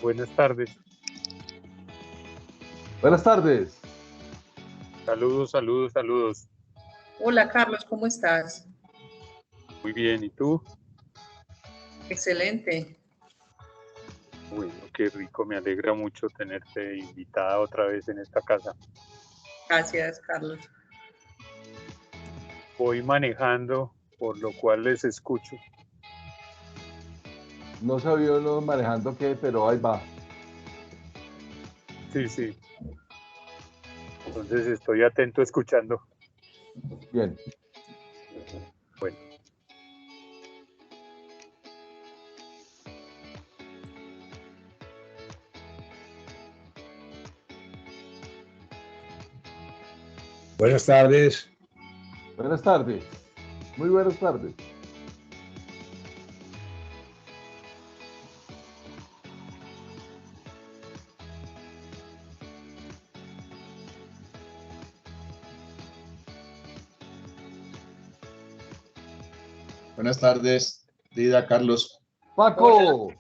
Buenas tardes. Buenas tardes. Saludos, saludos, saludos. Hola Carlos, ¿cómo estás? Muy bien, ¿y tú? Excelente. Bueno, qué rico, me alegra mucho tenerte invitada otra vez en esta casa. Gracias, Carlos. Voy manejando, por lo cual les escucho. No sabía uno manejando qué, pero ahí va. Sí, sí. Entonces estoy atento escuchando. Bien. Bueno. Buenas tardes. Buenas tardes. Muy buenas tardes. Buenas tardes, Dida, Carlos. Paco. Hola.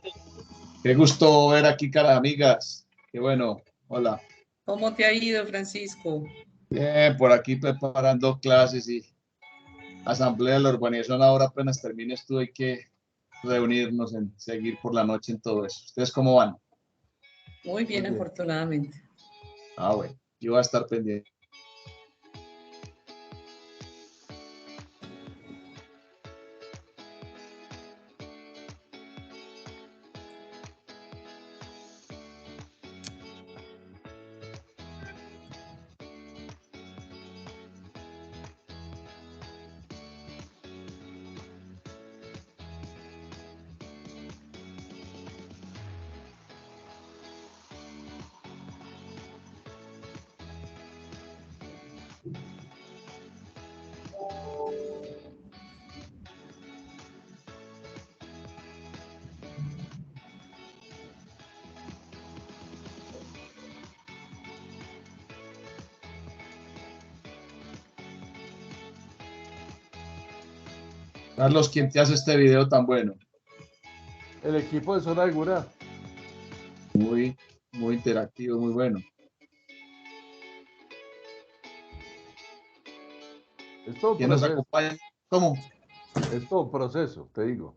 Qué gusto ver aquí, caras amigas. Qué bueno. Hola. ¿Cómo te ha ido, Francisco? Bien, por aquí preparando clases y asamblea de la urbanización. Ahora apenas termine esto, hay que reunirnos en seguir por la noche en todo eso. ¿Ustedes cómo van? Muy bien, Muy bien. afortunadamente. Ah, bueno, yo voy a estar pendiente. Carlos, ¿quién te hace este video tan bueno? El equipo de Zona Segura. Muy interactivo, muy bueno. Es todo un ¿Quién nos proceso. acompaña? ¿Cómo? Es todo un proceso, te digo.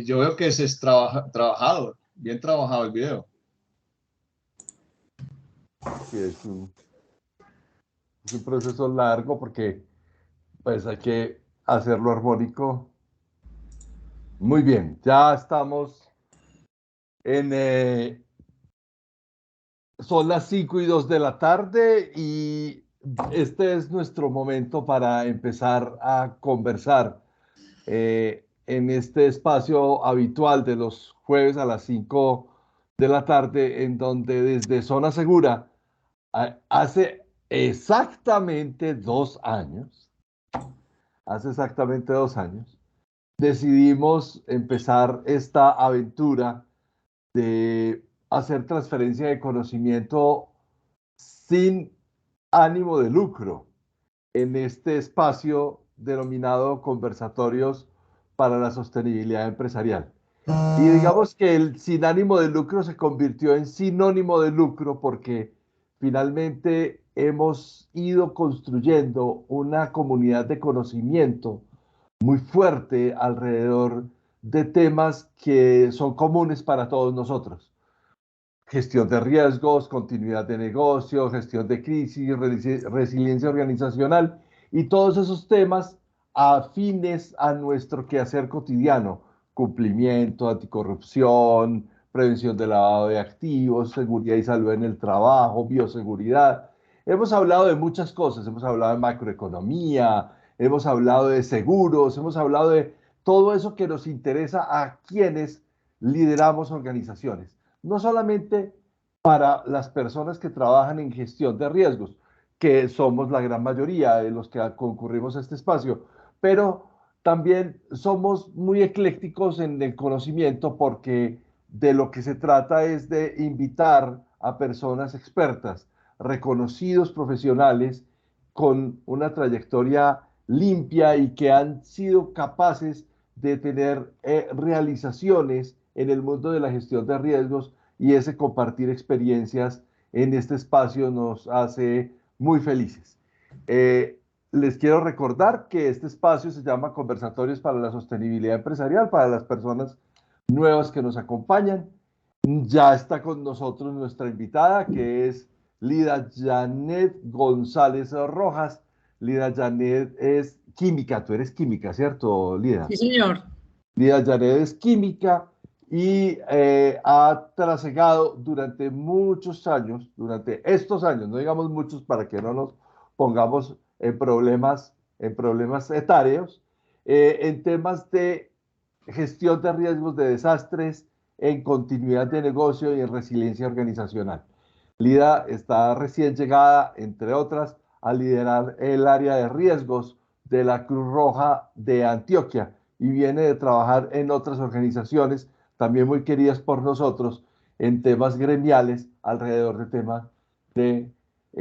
Yo veo que es trabajado, bien trabajado el video. Sí, es un proceso largo porque pues hay que hacerlo armónico. Muy bien, ya estamos en... son las 5:02 de la tarde y este es nuestro momento para empezar a conversar en este espacio habitual de los jueves a las 5 de la tarde, en donde desde Zona Segura, hace exactamente 2 años, decidimos empezar esta aventura de hacer transferencia de conocimiento sin ánimo de lucro en este espacio denominado Conversatorios para la Sostenibilidad Empresarial. Y digamos que el sin ánimo de lucro se convirtió en sinónimo de lucro porque finalmente hemos ido construyendo una comunidad de conocimiento muy fuerte alrededor de temas que son comunes para todos nosotros. Gestión de riesgos, continuidad de negocio, gestión de crisis, resiliencia organizacional y todos esos temas afines a nuestro quehacer cotidiano, cumplimiento, anticorrupción, prevención de lavado de activos, seguridad y salud en el trabajo, bioseguridad. Hemos hablado de muchas cosas, hemos hablado de macroeconomía, hemos hablado de seguros, hemos hablado de todo eso que nos interesa a quienes lideramos organizaciones. No solamente para las personas que trabajan en gestión de riesgos, que somos la gran mayoría de los que concurrimos a este espacio, pero también somos muy eclécticos en el conocimiento porque de lo que se trata es de invitar a personas expertas, reconocidos profesionales con una trayectoria limpia y que han sido capaces de tener realizaciones en el mundo de la gestión de riesgos, y ese compartir experiencias en este espacio nos hace muy felices. Les quiero recordar que este espacio se llama Conversatorios para la Sostenibilidad Empresarial, para las personas nuevas que nos acompañan. Ya está con nosotros nuestra invitada, que es Lida Janet González Rojas. Lida Janet es química, tú eres química, ¿cierto, Lida? Sí, señor. Lida Janet es química y ha trasegado durante muchos años, durante estos años, no digamos muchos para que no nos pongamos en problemas etarios, en temas de gestión de riesgos de desastres, en continuidad de negocio y en resiliencia organizacional. Lida está recién llegada, entre otras, a liderar el área de riesgos de la Cruz Roja de Antioquia y viene de trabajar en otras organizaciones también muy queridas por nosotros en temas gremiales alrededor de temas de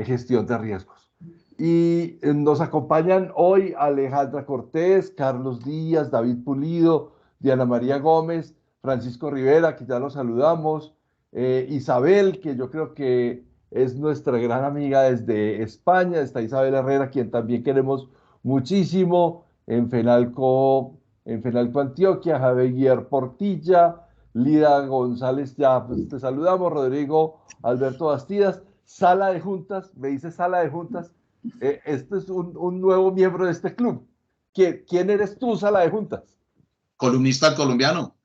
gestión de riesgos. Y nos acompañan hoy Alejandra Cortés, Carlos Díaz, David Pulido, Diana María Gómez, Francisco Rivera, que ya los saludamos, Isabel, que yo creo que es nuestra gran amiga desde España, está Isabel Herrera, quien también queremos muchísimo, en Fenalco Antioquia, Javier Portilla, Lida González, ya pues, te saludamos, Rodrigo Alberto Bastidas, Sala de Juntas, me dice Sala de Juntas, este es un nuevo miembro de este club. ¿Quién eres tú, Sala de Juntas? Columnista colombiano.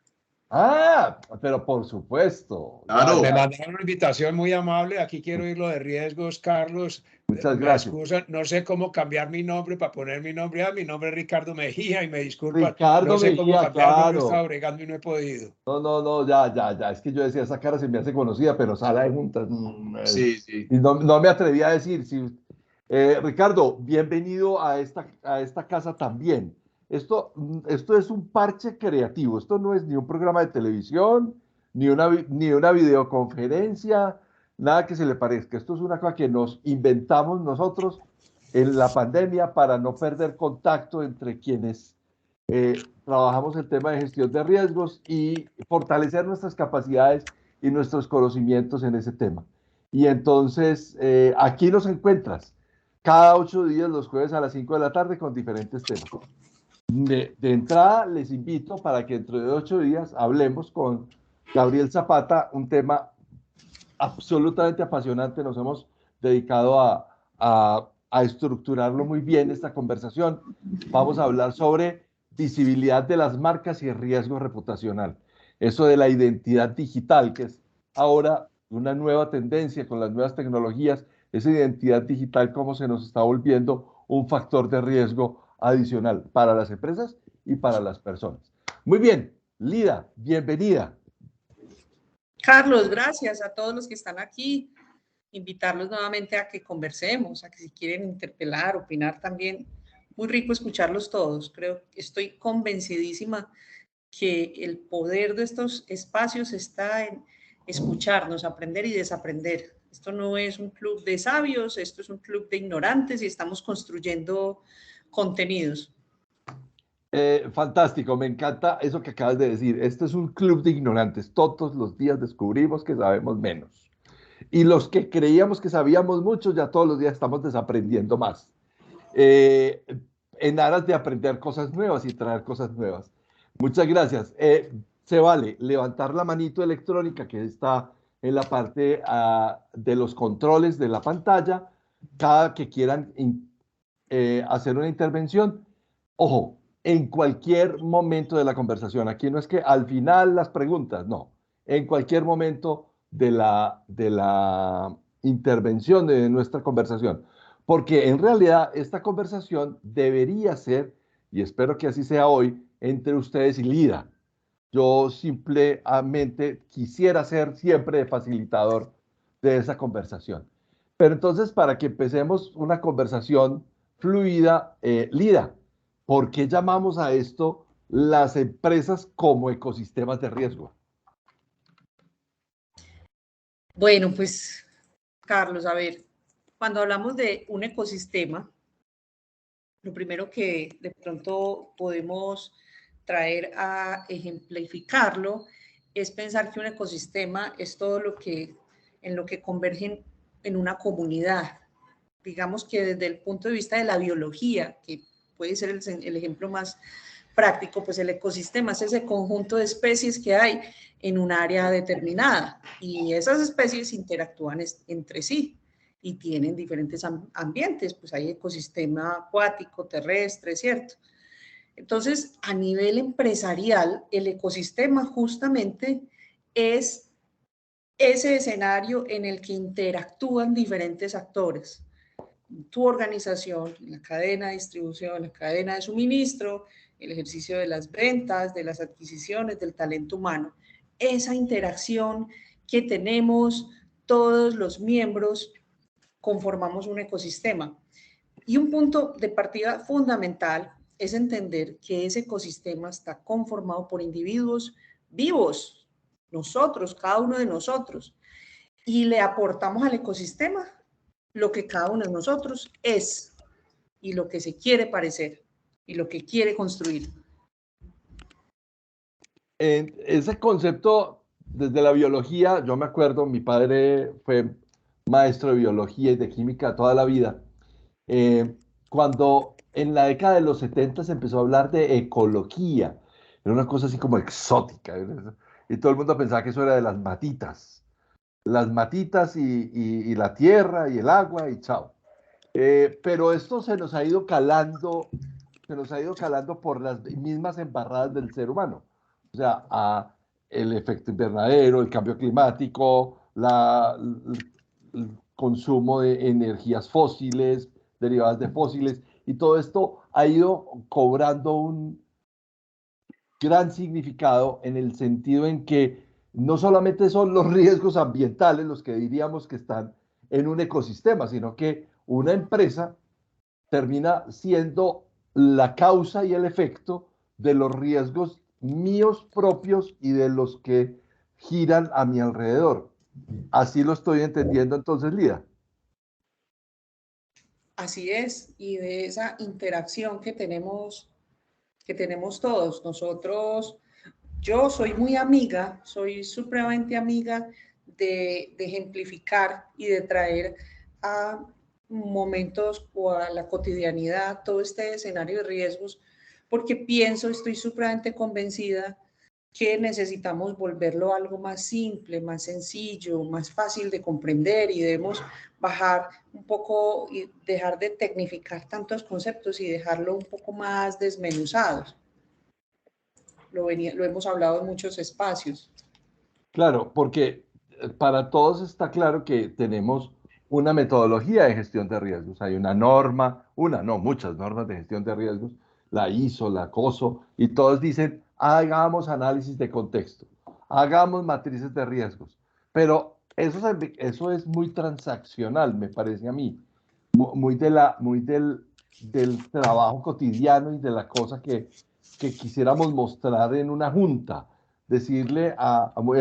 Ah, pero por supuesto. Claro. Me mandaron una invitación muy amable. Aquí quiero oír lo de riesgos, Carlos. Muchas Me gracias. excusan, no sé cómo cambiar mi nombre para poner mi nombre. Mi nombre es Ricardo Mejía y me disculpan. Ricardo No sé cómo Mejía, cambiarlo, claro. he estado bregando y no he podido. No, ya. Es que yo decía, esa cara se me hace conocida, pero Sala de Juntas. Sí, sí. Y no me atreví a decir. Ricardo, bienvenido a esta casa también. Esto es un parche creativo. Esto no es ni un programa de televisión, ni una videoconferencia, nada que se le parezca. Esto es una cosa que nos inventamos nosotros en la pandemia para no perder contacto entre quienes trabajamos el tema de gestión de riesgos y fortalecer nuestras capacidades y nuestros conocimientos en ese tema. Y entonces, aquí nos encuentras cada 8 días, los jueves a las 5 de la tarde, con diferentes temas. De entrada, les invito para que dentro de 8 días hablemos con Gabriel Zapata, un tema absolutamente apasionante. Nos hemos dedicado a estructurarlo muy bien, esta conversación. Vamos a hablar sobre visibilidad de las marcas y riesgo reputacional. Eso de la identidad digital, que es ahora una nueva tendencia con las nuevas tecnologías, esa identidad digital, cómo se nos está volviendo un factor de riesgo adicional para las empresas y para las personas. Muy bien, Lida, bienvenida. Carlos, gracias a todos los que están aquí. Invitarlos nuevamente a que conversemos, a que si quieren interpelar, opinar también. Muy rico escucharlos todos. Estoy convencidísima que el poder de estos espacios está en escucharnos, aprender y desaprender. Esto no es un club de sabios, esto es un club de ignorantes y estamos construyendo contenidos. Fantástico, me encanta eso que acabas de decir. Este es un club de ignorantes. Todos los días descubrimos que sabemos menos. Y los que creíamos que sabíamos mucho, ya todos los días estamos desaprendiendo más. En aras de aprender cosas nuevas y traer cosas nuevas. Muchas gracias. Se vale levantar la manito electrónica que está en la parte de los controles de la pantalla, cada que quieran hacer una intervención. Ojo, en cualquier momento de la conversación. Aquí no es que al final las preguntas, no. En cualquier momento de la intervención de nuestra conversación. Porque en realidad esta conversación debería ser, y espero que así sea hoy, entre ustedes y Lida. Yo simplemente quisiera ser siempre facilitador de esa conversación. Pero entonces, para que empecemos una conversación fluida, Lida, ¿por qué llamamos a esto las empresas como ecosistemas de riesgo? Bueno, pues, Carlos, a ver, cuando hablamos de un ecosistema, lo primero que de pronto podemos traer a ejemplificarlo es pensar que un ecosistema es todo lo que, en lo que convergen en una comunidad. Digamos que desde el punto de vista de la biología, que puede ser el ejemplo más práctico, pues el ecosistema es ese conjunto de especies que hay en un área determinada y esas especies interactúan entre sí y tienen diferentes ambientes, pues hay ecosistema acuático, terrestre, ¿cierto? Entonces, a nivel empresarial, el ecosistema justamente es ese escenario en el que interactúan diferentes actores. Tu organización, la cadena de distribución, la cadena de suministro, el ejercicio de las ventas, de las adquisiciones, del talento humano. Esa interacción que tenemos todos los miembros conformamos un ecosistema. Y un punto de partida fundamental es entender que ese ecosistema está conformado por individuos vivos, nosotros, cada uno de nosotros, y le aportamos al ecosistema lo que cada uno de nosotros es y lo que se quiere parecer y lo que quiere construir. Ese concepto, desde la biología, yo me acuerdo, mi padre fue maestro de biología y de química toda la vida. Cuando en la década de los 70 se empezó a hablar de ecología, era una cosa así como exótica, y todo el mundo pensaba que eso era de las matitas y la tierra y el agua y chao. Pero esto se nos ha ido calando por las mismas embarradas del ser humano. O sea, el efecto invernadero, el cambio climático, el consumo de energías fósiles, derivadas de fósiles, y todo esto ha ido cobrando un gran significado en el sentido en que no solamente son los riesgos ambientales los que diríamos que están en un ecosistema, sino que una empresa termina siendo la causa y el efecto de los riesgos míos propios y de los que giran a mi alrededor. Así lo estoy entendiendo entonces, Lida. Así es, y de esa interacción que tenemos todos. Nosotros, yo soy muy amiga, soy supremamente amiga de ejemplificar y de traer a momentos o a la cotidianidad todo este escenario de riesgos, porque pienso, estoy supremamente convencida que necesitamos volverlo algo más simple, más sencillo, más fácil de comprender y debemos bajar un poco y dejar de tecnificar tantos conceptos y dejarlo un poco más desmenuzados. Lo hemos hablado en muchos espacios. Claro, porque para todos está claro que tenemos una metodología de gestión de riesgos. Hay una norma, muchas normas de gestión de riesgos, la ISO, la COSO, y todos dicen, hagamos análisis de contexto, hagamos matrices de riesgos. Pero eso es muy transaccional, me parece a mí, muy del trabajo cotidiano y de la cosa que quisiéramos mostrar en una junta. Decirle, muy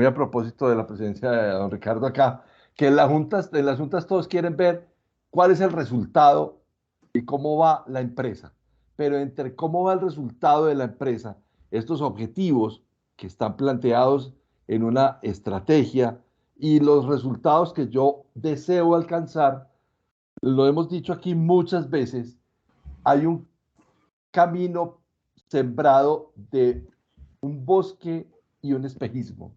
a propósito de la presencia de don Ricardo acá, que en las juntas todos quieren ver cuál es el resultado y cómo va la empresa. Pero entre cómo va el resultado de la empresa, estos objetivos que están planteados en una estrategia y los resultados que yo deseo alcanzar, lo hemos dicho aquí muchas veces, hay un camino sembrado de un bosque y un espejismo.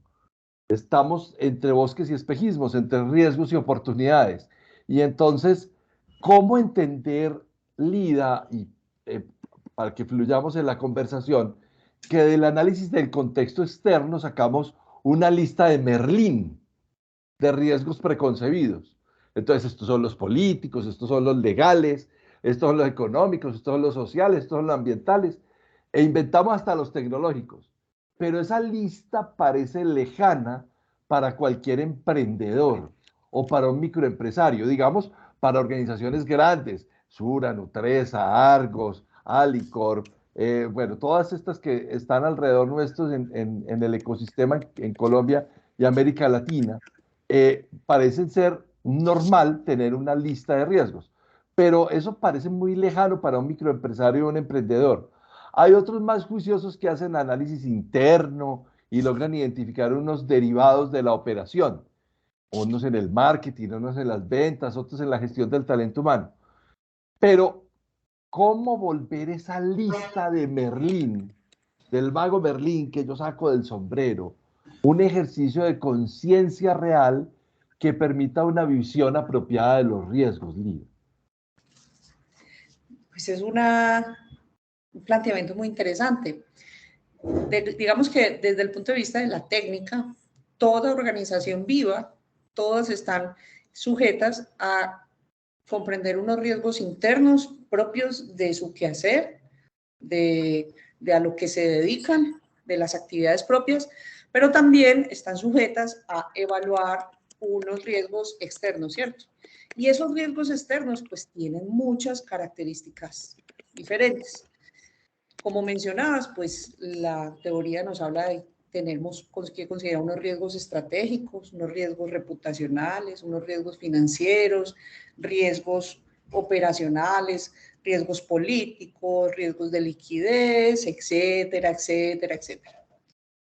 Estamos entre bosques y espejismos, entre riesgos y oportunidades. Y entonces, ¿cómo entender, Lida, y para que fluyamos en la conversación, que del análisis del contexto externo sacamos una lista de Merlín de riesgos preconcebidos? Entonces, estos son los políticos, estos son los legales, estos son los económicos, estos son los sociales, estos son los ambientales, e inventamos hasta los tecnológicos. Pero esa lista parece lejana para cualquier emprendedor o para un microempresario, digamos, para organizaciones grandes, Sura, Nutresa, Argos, Alicorp, bueno, todas estas que están alrededor nuestros en el ecosistema en Colombia y América Latina, parecen ser normal tener una lista de riesgos, pero eso parece muy lejano para un microempresario o un emprendedor. Hay otros más juiciosos que hacen análisis interno y logran identificar unos derivados de la operación, unos en el marketing, unos en las ventas, otros en la gestión del talento humano. Pero, ¿cómo volver esa lista de Merlín, del mago Merlín que yo saco del sombrero, un ejercicio de conciencia real que permita una visión apropiada de los riesgos, Lía? Pues es un planteamiento muy interesante. Digamos que desde el punto de vista de la técnica, toda organización viva, todas están sujetas a comprender unos riesgos internos propios de su quehacer, de a lo que se dedican, de las actividades propias, pero también están sujetas a evaluar unos riesgos externos, ¿cierto? Y esos riesgos externos pues tienen muchas características diferentes. Como mencionabas, pues la teoría nos habla de tenemos que considerar unos riesgos estratégicos, unos riesgos reputacionales, unos riesgos financieros, riesgos operacionales, riesgos políticos, riesgos de liquidez, etcétera, etcétera, etcétera.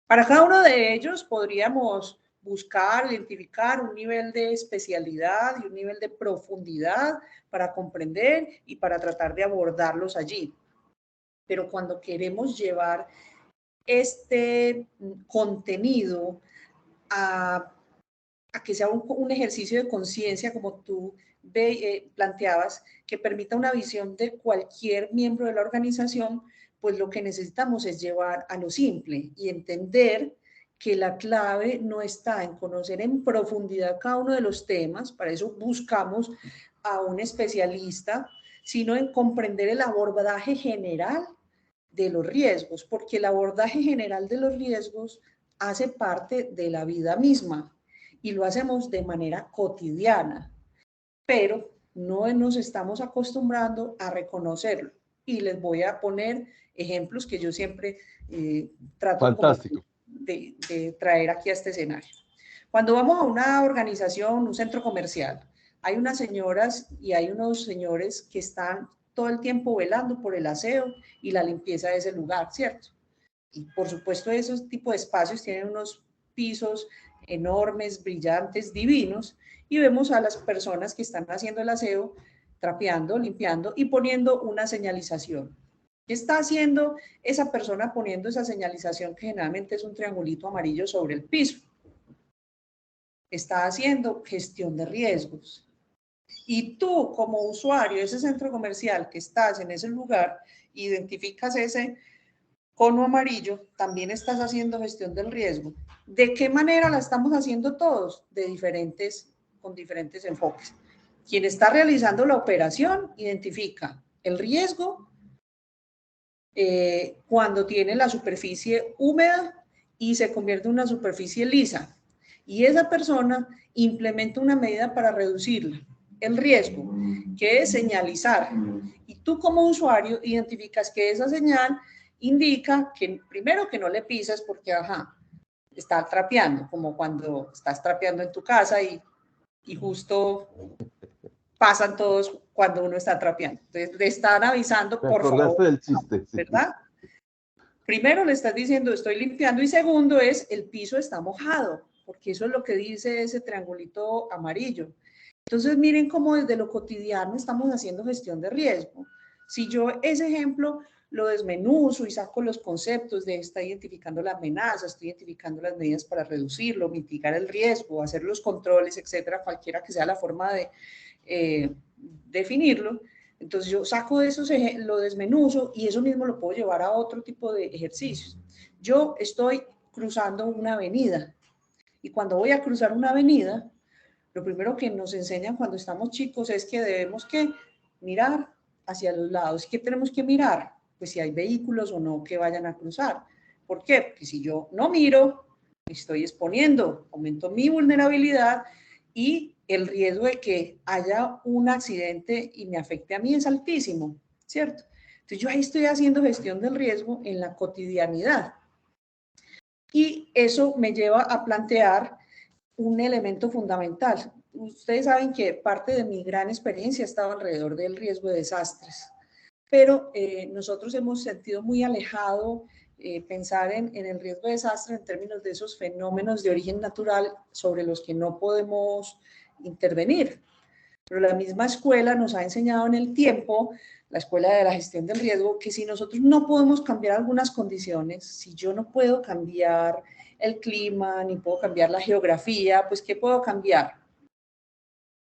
Para cada uno de ellos podríamos buscar, identificar un nivel de especialidad y un nivel de profundidad para comprender y para tratar de abordarlos allí. Pero cuando queremos llevar este contenido a que sea un ejercicio de conciencia, como tú planteabas, que permita una visión de cualquier miembro de la organización, pues lo que necesitamos es llevar a lo simple y entender que la clave no está en conocer en profundidad cada uno de los temas, para eso buscamos a un especialista, sino en comprender el abordaje general de los riesgos, porque el abordaje general de los riesgos hace parte de la vida misma y lo hacemos de manera cotidiana, pero no nos estamos acostumbrando a reconocerlo. Y les voy a poner ejemplos que yo siempre trato de traer aquí a este escenario. Cuando vamos a una organización, un centro comercial, hay unas señoras y hay unos señores que están todo el tiempo velando por el aseo y la limpieza de ese lugar, ¿cierto? Y por supuesto esos tipos de espacios tienen unos pisos enormes, brillantes, divinos, y vemos a las personas que están haciendo el aseo, trapeando, limpiando y poniendo una señalización. ¿Qué está haciendo esa persona poniendo esa señalización que generalmente es un triangulito amarillo sobre el piso? Está haciendo gestión de riesgos. Y tú, como usuario de ese centro comercial que estás en ese lugar, identificas ese cono amarillo, también estás haciendo gestión del riesgo. ¿De qué manera la estamos haciendo todos? Con diferentes enfoques. Quien está realizando la operación identifica el riesgo cuando tiene la superficie húmeda y se convierte en una superficie lisa. Y esa persona implementa una medida para reducirla. El riesgo, que es señalizar. Y tú como usuario identificas que esa señal indica que primero que no le pisas porque, está trapeando, como cuando estás trapeando en tu casa y justo pasan todos cuando uno está trapeando. Entonces le están avisando, por favor. Del chiste, ¿verdad? Primero le estás diciendo estoy limpiando y segundo es el piso está mojado, porque eso es lo que dice ese triangulito amarillo. Entonces miren cómo desde lo cotidiano estamos haciendo gestión de riesgo. Si yo ese ejemplo lo desmenuzo y saco los conceptos de está identificando la amenaza, estoy identificando las medidas para reducirlo, mitigar el riesgo, hacer los controles, etcétera, cualquiera que sea la forma de definirlo. Entonces yo saco de eso, lo desmenuzo y eso mismo lo puedo llevar a otro tipo de ejercicios. Yo estoy cruzando una avenida y cuando voy a cruzar una avenida, lo primero que nos enseñan cuando estamos chicos es que debemos que mirar hacia los lados. ¿Qué tenemos que mirar? Pues si hay vehículos o no que vayan a cruzar. ¿Por qué? Porque si yo no miro, me estoy exponiendo, aumento mi vulnerabilidad y el riesgo de que haya un accidente y me afecte a mí es altísimo, ¿cierto? Entonces yo ahí estoy haciendo gestión del riesgo en la cotidianidad. Y eso me lleva a plantear un elemento fundamental. Ustedes saben que parte de mi gran experiencia ha estado alrededor del riesgo de desastres. pero nosotros hemos sentido muy alejado pensar en el riesgo de desastre en términos de esos fenómenos de origen natural sobre los que no podemos intervenir. Pero la misma escuela nos ha enseñado en el tiempo, la escuela de la gestión del riesgo, que si nosotros no podemos cambiar algunas condiciones, si yo no puedo cambiar el clima, ni puedo cambiar la geografía, pues ¿qué puedo cambiar?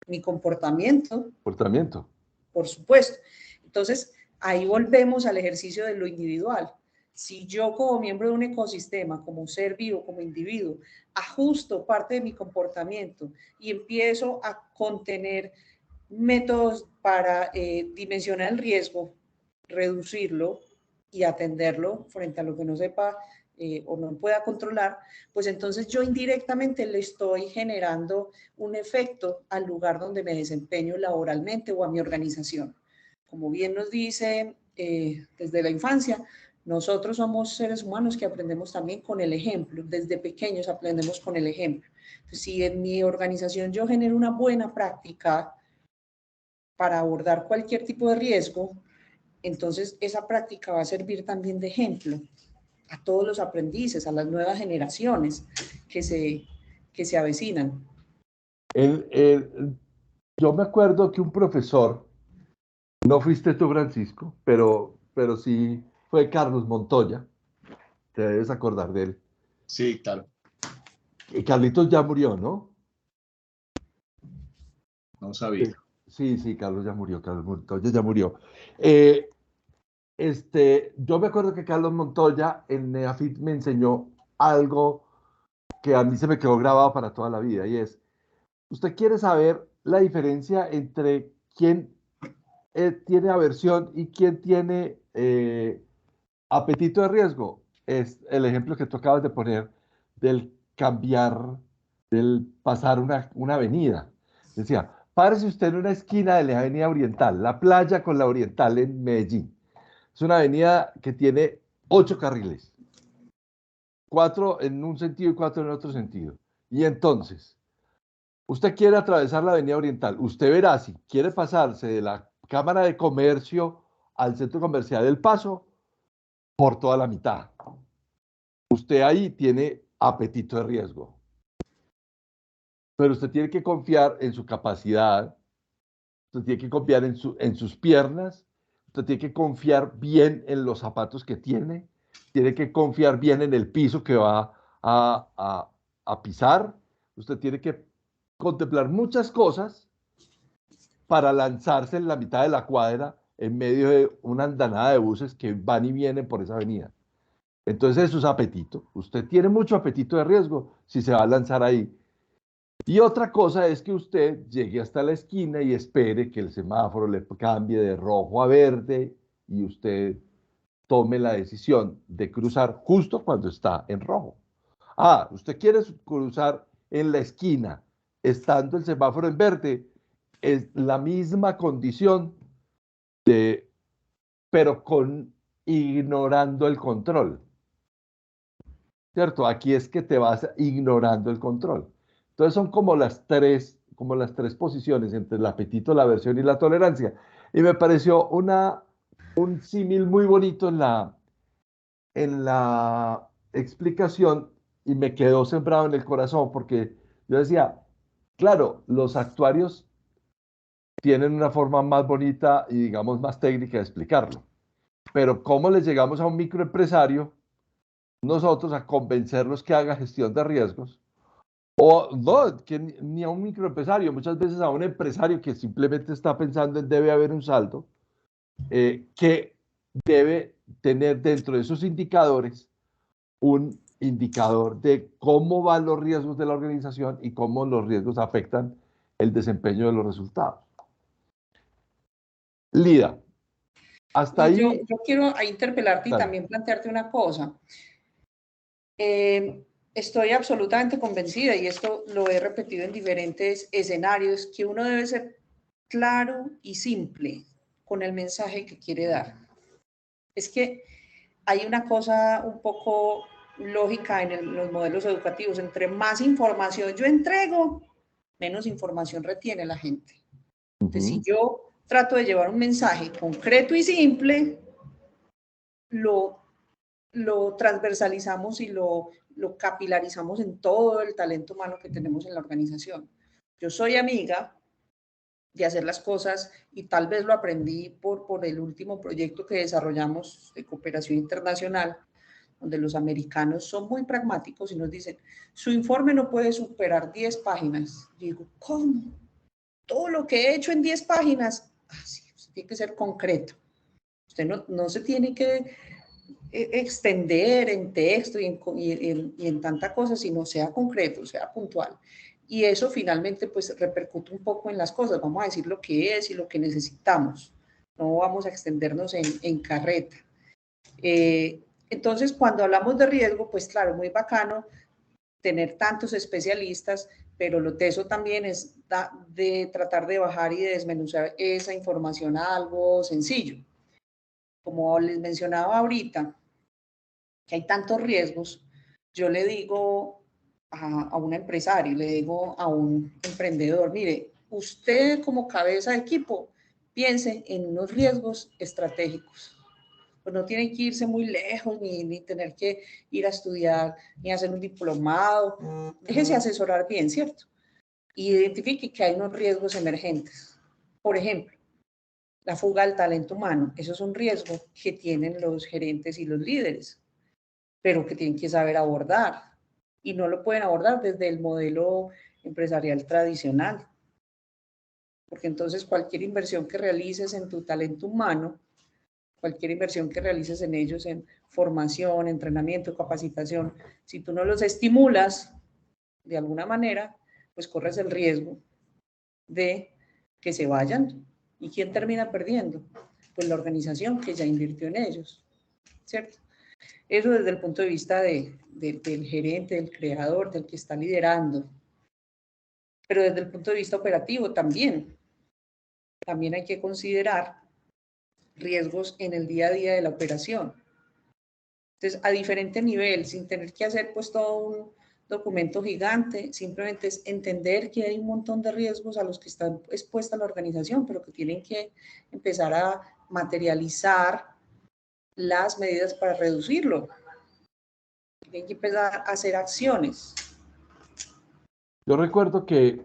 Mi comportamiento. Comportamiento. Por supuesto. Entonces, ahí volvemos al ejercicio de lo individual. Si yo como miembro de un ecosistema, como ser vivo, como individuo, ajusto parte de mi comportamiento y empiezo a contener métodos para dimensionar el riesgo, reducirlo y atenderlo frente a lo que no sepa o no pueda controlar, pues entonces yo indirectamente le estoy generando un efecto al lugar donde me desempeño laboralmente o a mi organización. Como bien nos dice desde la infancia, nosotros somos seres humanos que aprendemos también con el ejemplo. Desde pequeños aprendemos con el ejemplo. Entonces, si en mi organización yo genero una buena práctica para abordar cualquier tipo de riesgo, entonces esa práctica va a servir también de ejemplo a todos los aprendices, a las nuevas generaciones que se avecinan. Yo me acuerdo que un profesor, no fuiste tú, Francisco, pero sí fue Carlos Montoya, te debes acordar de él. Sí, claro. Y Carlitos ya murió, ¿no? No sabía. Sí, Carlos ya murió, Carlos Montoya ya murió. Yo me acuerdo que Carlos Montoya en NEAFIT me enseñó algo que a mí se me quedó grabado para toda la vida, y es, usted quiere saber la diferencia entre quién tiene aversión y quién tiene apetito de riesgo. Es el ejemplo que tú acabas de poner del cambiar, del pasar una avenida. Decía, párese usted en una esquina de la avenida Oriental, la playa con la Oriental en Medellín. Es una avenida que tiene 8 carriles, 4 en un sentido y 4 en otro sentido. Y entonces, usted quiere atravesar la avenida Oriental, usted verá si quiere pasarse de la Cámara de Comercio al centro comercial del Paso por toda la mitad. Usted ahí tiene apetito de riesgo. Pero usted tiene que confiar en su capacidad, usted tiene que confiar en sus piernas, usted tiene que confiar bien en los zapatos que tiene que confiar bien en el piso que va a pisar, usted tiene que contemplar muchas cosas para lanzarse en la mitad de la cuadra en medio de una andanada de buses que van y vienen por esa avenida. Entonces eso es apetito. Usted tiene mucho apetito de riesgo si se va a lanzar ahí. Y otra cosa es que usted llegue hasta la esquina y espere que el semáforo le cambie de rojo a verde y usted tome la decisión de cruzar justo cuando está en rojo. Ah, usted quiere cruzar en la esquina estando el semáforo en verde. Es la misma condición pero ignorando el control. ¿Cierto? Aquí es que te vas ignorando el control. Entonces son como las tres posiciones entre el apetito, la aversión y la tolerancia. Y me pareció un símil muy bonito en la explicación y me quedó sembrado en el corazón porque yo decía, claro, los actuarios tienen una forma más bonita y digamos más técnica de explicarlo. Pero ¿cómo les llegamos a un microempresario nosotros a convencerlos que haga gestión de riesgos? O no, que ni a un microempresario, muchas veces a un empresario que simplemente está pensando en debe haber un saldo, que debe tener dentro de sus indicadores un indicador de cómo van los riesgos de la organización y cómo los riesgos afectan el desempeño de los resultados. Lida, hasta ahí. Yo quiero interpelarte y Dale. también plantearte una cosa. Estoy absolutamente convencida, y esto lo he repetido en diferentes escenarios, que uno debe ser claro y simple con el mensaje que quiere dar. Es que hay una cosa un poco lógica en los modelos educativos. Entre más información yo entrego, menos información retiene la gente. Entonces, si yo trato de llevar un mensaje concreto y simple, lo transversalizamos y lo capilarizamos en todo el talento humano que tenemos en la organización. Yo soy amiga de hacer las cosas y tal vez lo aprendí por el último proyecto que desarrollamos de cooperación internacional, donde los americanos son muy pragmáticos y nos dicen, su informe no puede superar 10 páginas. Yo digo, ¿cómo? Todo lo que he hecho en 10 páginas, sí, usted tiene que ser concreto. Usted no se tiene que extender en texto y en tanta cosa, sino sea concreto, sea puntual. Y eso finalmente pues repercute un poco en las cosas. Vamos a decir lo que es y lo que necesitamos. No vamos a extendernos en carreta. Entonces, cuando hablamos de riesgo, pues claro, muy bacano tener tantos especialistas, pero lo teso también es de tratar de bajar y de desmenuzar esa información a algo sencillo. Como les mencionaba ahorita, que hay tantos riesgos, yo le digo a un empresario, le digo a un emprendedor, mire, usted como cabeza de equipo, piense en unos riesgos estratégicos. Pues no tienen que irse muy lejos, ni tener que ir a estudiar, ni hacer un diplomado. Déjese asesorar bien, ¿cierto? Y identifique que hay unos riesgos emergentes. Por ejemplo, la fuga del talento humano. Eso es un riesgo que tienen los gerentes y los líderes, pero que tienen que saber abordar. Y no lo pueden abordar desde el modelo empresarial tradicional. Porque entonces cualquier inversión que realices en tu talento humano, cualquier inversión que realices en ellos, en formación, entrenamiento, capacitación, si tú no los estimulas de alguna manera, pues corres el riesgo de que se vayan. ¿Y quién termina perdiendo? Pues la organización que ya invirtió en ellos, ¿cierto? Eso desde el punto de vista del gerente, del creador, del que está liderando. Pero desde el punto de vista operativo también hay que considerar riesgos en el día a día de la operación. Entonces, a diferente nivel, sin tener que hacer pues todo un documento gigante, simplemente es entender que hay un montón de riesgos a los que está expuesta la organización, pero que tienen que empezar a materializar las medidas para reducirlo. Tienen que empezar a hacer acciones. Yo recuerdo que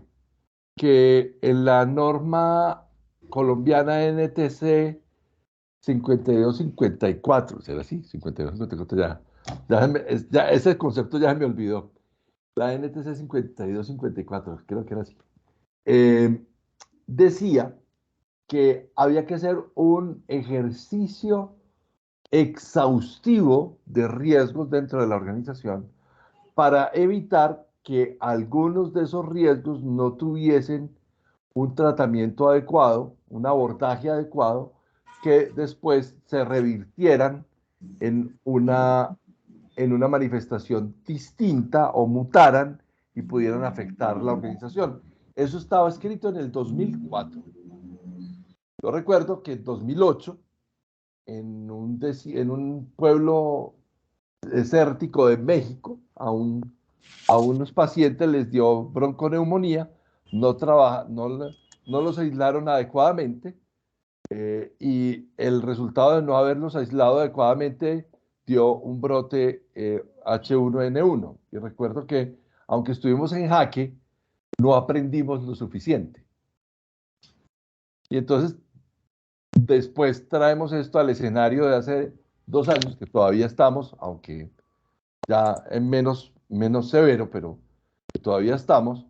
en la norma colombiana NTC 52-54, ¿será así? 52-54, ya ese concepto ya se me olvidó. La NTC 52-54, creo que era así. Decía que había que hacer un ejercicio exhaustivo de riesgos dentro de la organización para evitar que algunos de esos riesgos no tuviesen un tratamiento adecuado, un abordaje adecuado, que después se revirtieran en una manifestación distinta o mutaran y pudieran afectar la organización. Eso estaba escrito en el 2004. Yo recuerdo que en 2008, en un pueblo desértico de México, a unos pacientes les dio bronconeumonía, no los aislaron adecuadamente, y el resultado de no haberlos aislado adecuadamente dio un brote H1N1. Y recuerdo que, aunque estuvimos en jaque, no aprendimos lo suficiente. Y entonces, después traemos esto al escenario de hace 2 años, que todavía estamos, aunque ya en menos severo, pero que todavía estamos.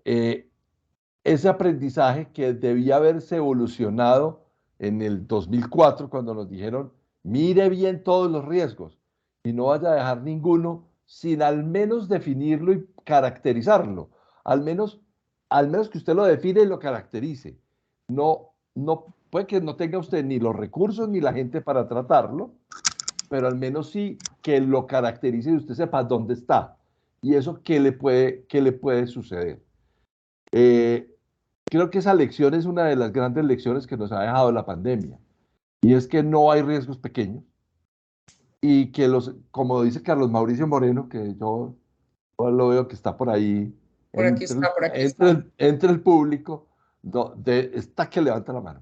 Ese aprendizaje que debía haberse evolucionado en el 2004, cuando nos dijeron, mire bien todos los riesgos y no vaya a dejar ninguno sin al menos definirlo y caracterizarlo. Al menos que usted lo define y lo caracterice. No puede que no tenga usted ni los recursos ni la gente para tratarlo, pero al menos sí que lo caracterice y usted sepa dónde está y eso qué le puede suceder. Creo que esa lección es una de las grandes lecciones que nos ha dejado la pandemia, y es que no hay riesgos pequeños y que como dice Carlos Mauricio Moreno, que yo lo veo que está por ahí, Por aquí está. entre el público, está que levanta la mano.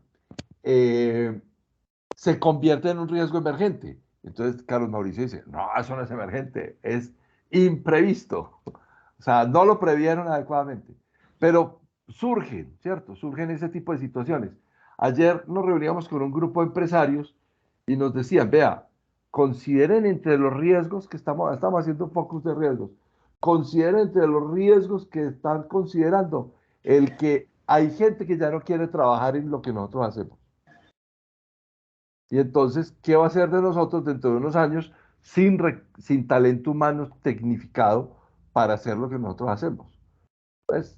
se convierte en un riesgo emergente. Entonces Carlos Mauricio dice, no, eso no es emergente, es imprevisto. O sea, no lo previeron adecuadamente. Pero surgen, ¿cierto? Surgen ese tipo de situaciones. Ayer nos reuníamos con un grupo de empresarios y nos decían, vea, consideren entre los riesgos que estamos haciendo focus de riesgos, consideren entre los riesgos que están considerando el que hay gente que ya no quiere trabajar en lo que nosotros hacemos. Y entonces, ¿qué va a hacer de nosotros dentro de unos años sin talento humano tecnificado para hacer lo que nosotros hacemos? Pues,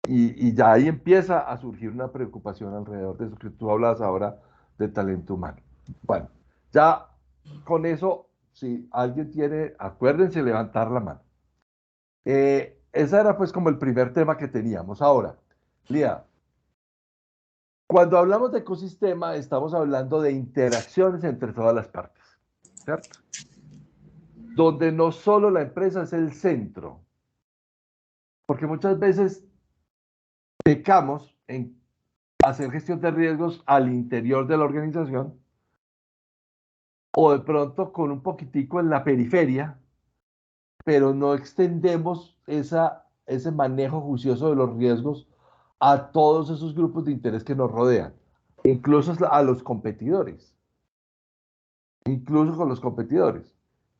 y ya ahí empieza a surgir una preocupación alrededor de eso que tú hablas ahora de talento humano. Bueno, ya con eso, si alguien tiene, acuérdense levantar la mano. Ese era pues como el primer tema que teníamos. Ahora, Lía, cuando hablamos de ecosistema, estamos hablando de interacciones entre todas las partes, ¿cierto? Donde no solo la empresa es el centro, porque muchas veces pecamos en hacer gestión de riesgos al interior de la organización o de pronto con un poquitico en la periferia, pero no extendemos ese manejo juicioso de los riesgos a todos esos grupos de interés que nos rodean, incluso a los competidores, incluso con los competidores,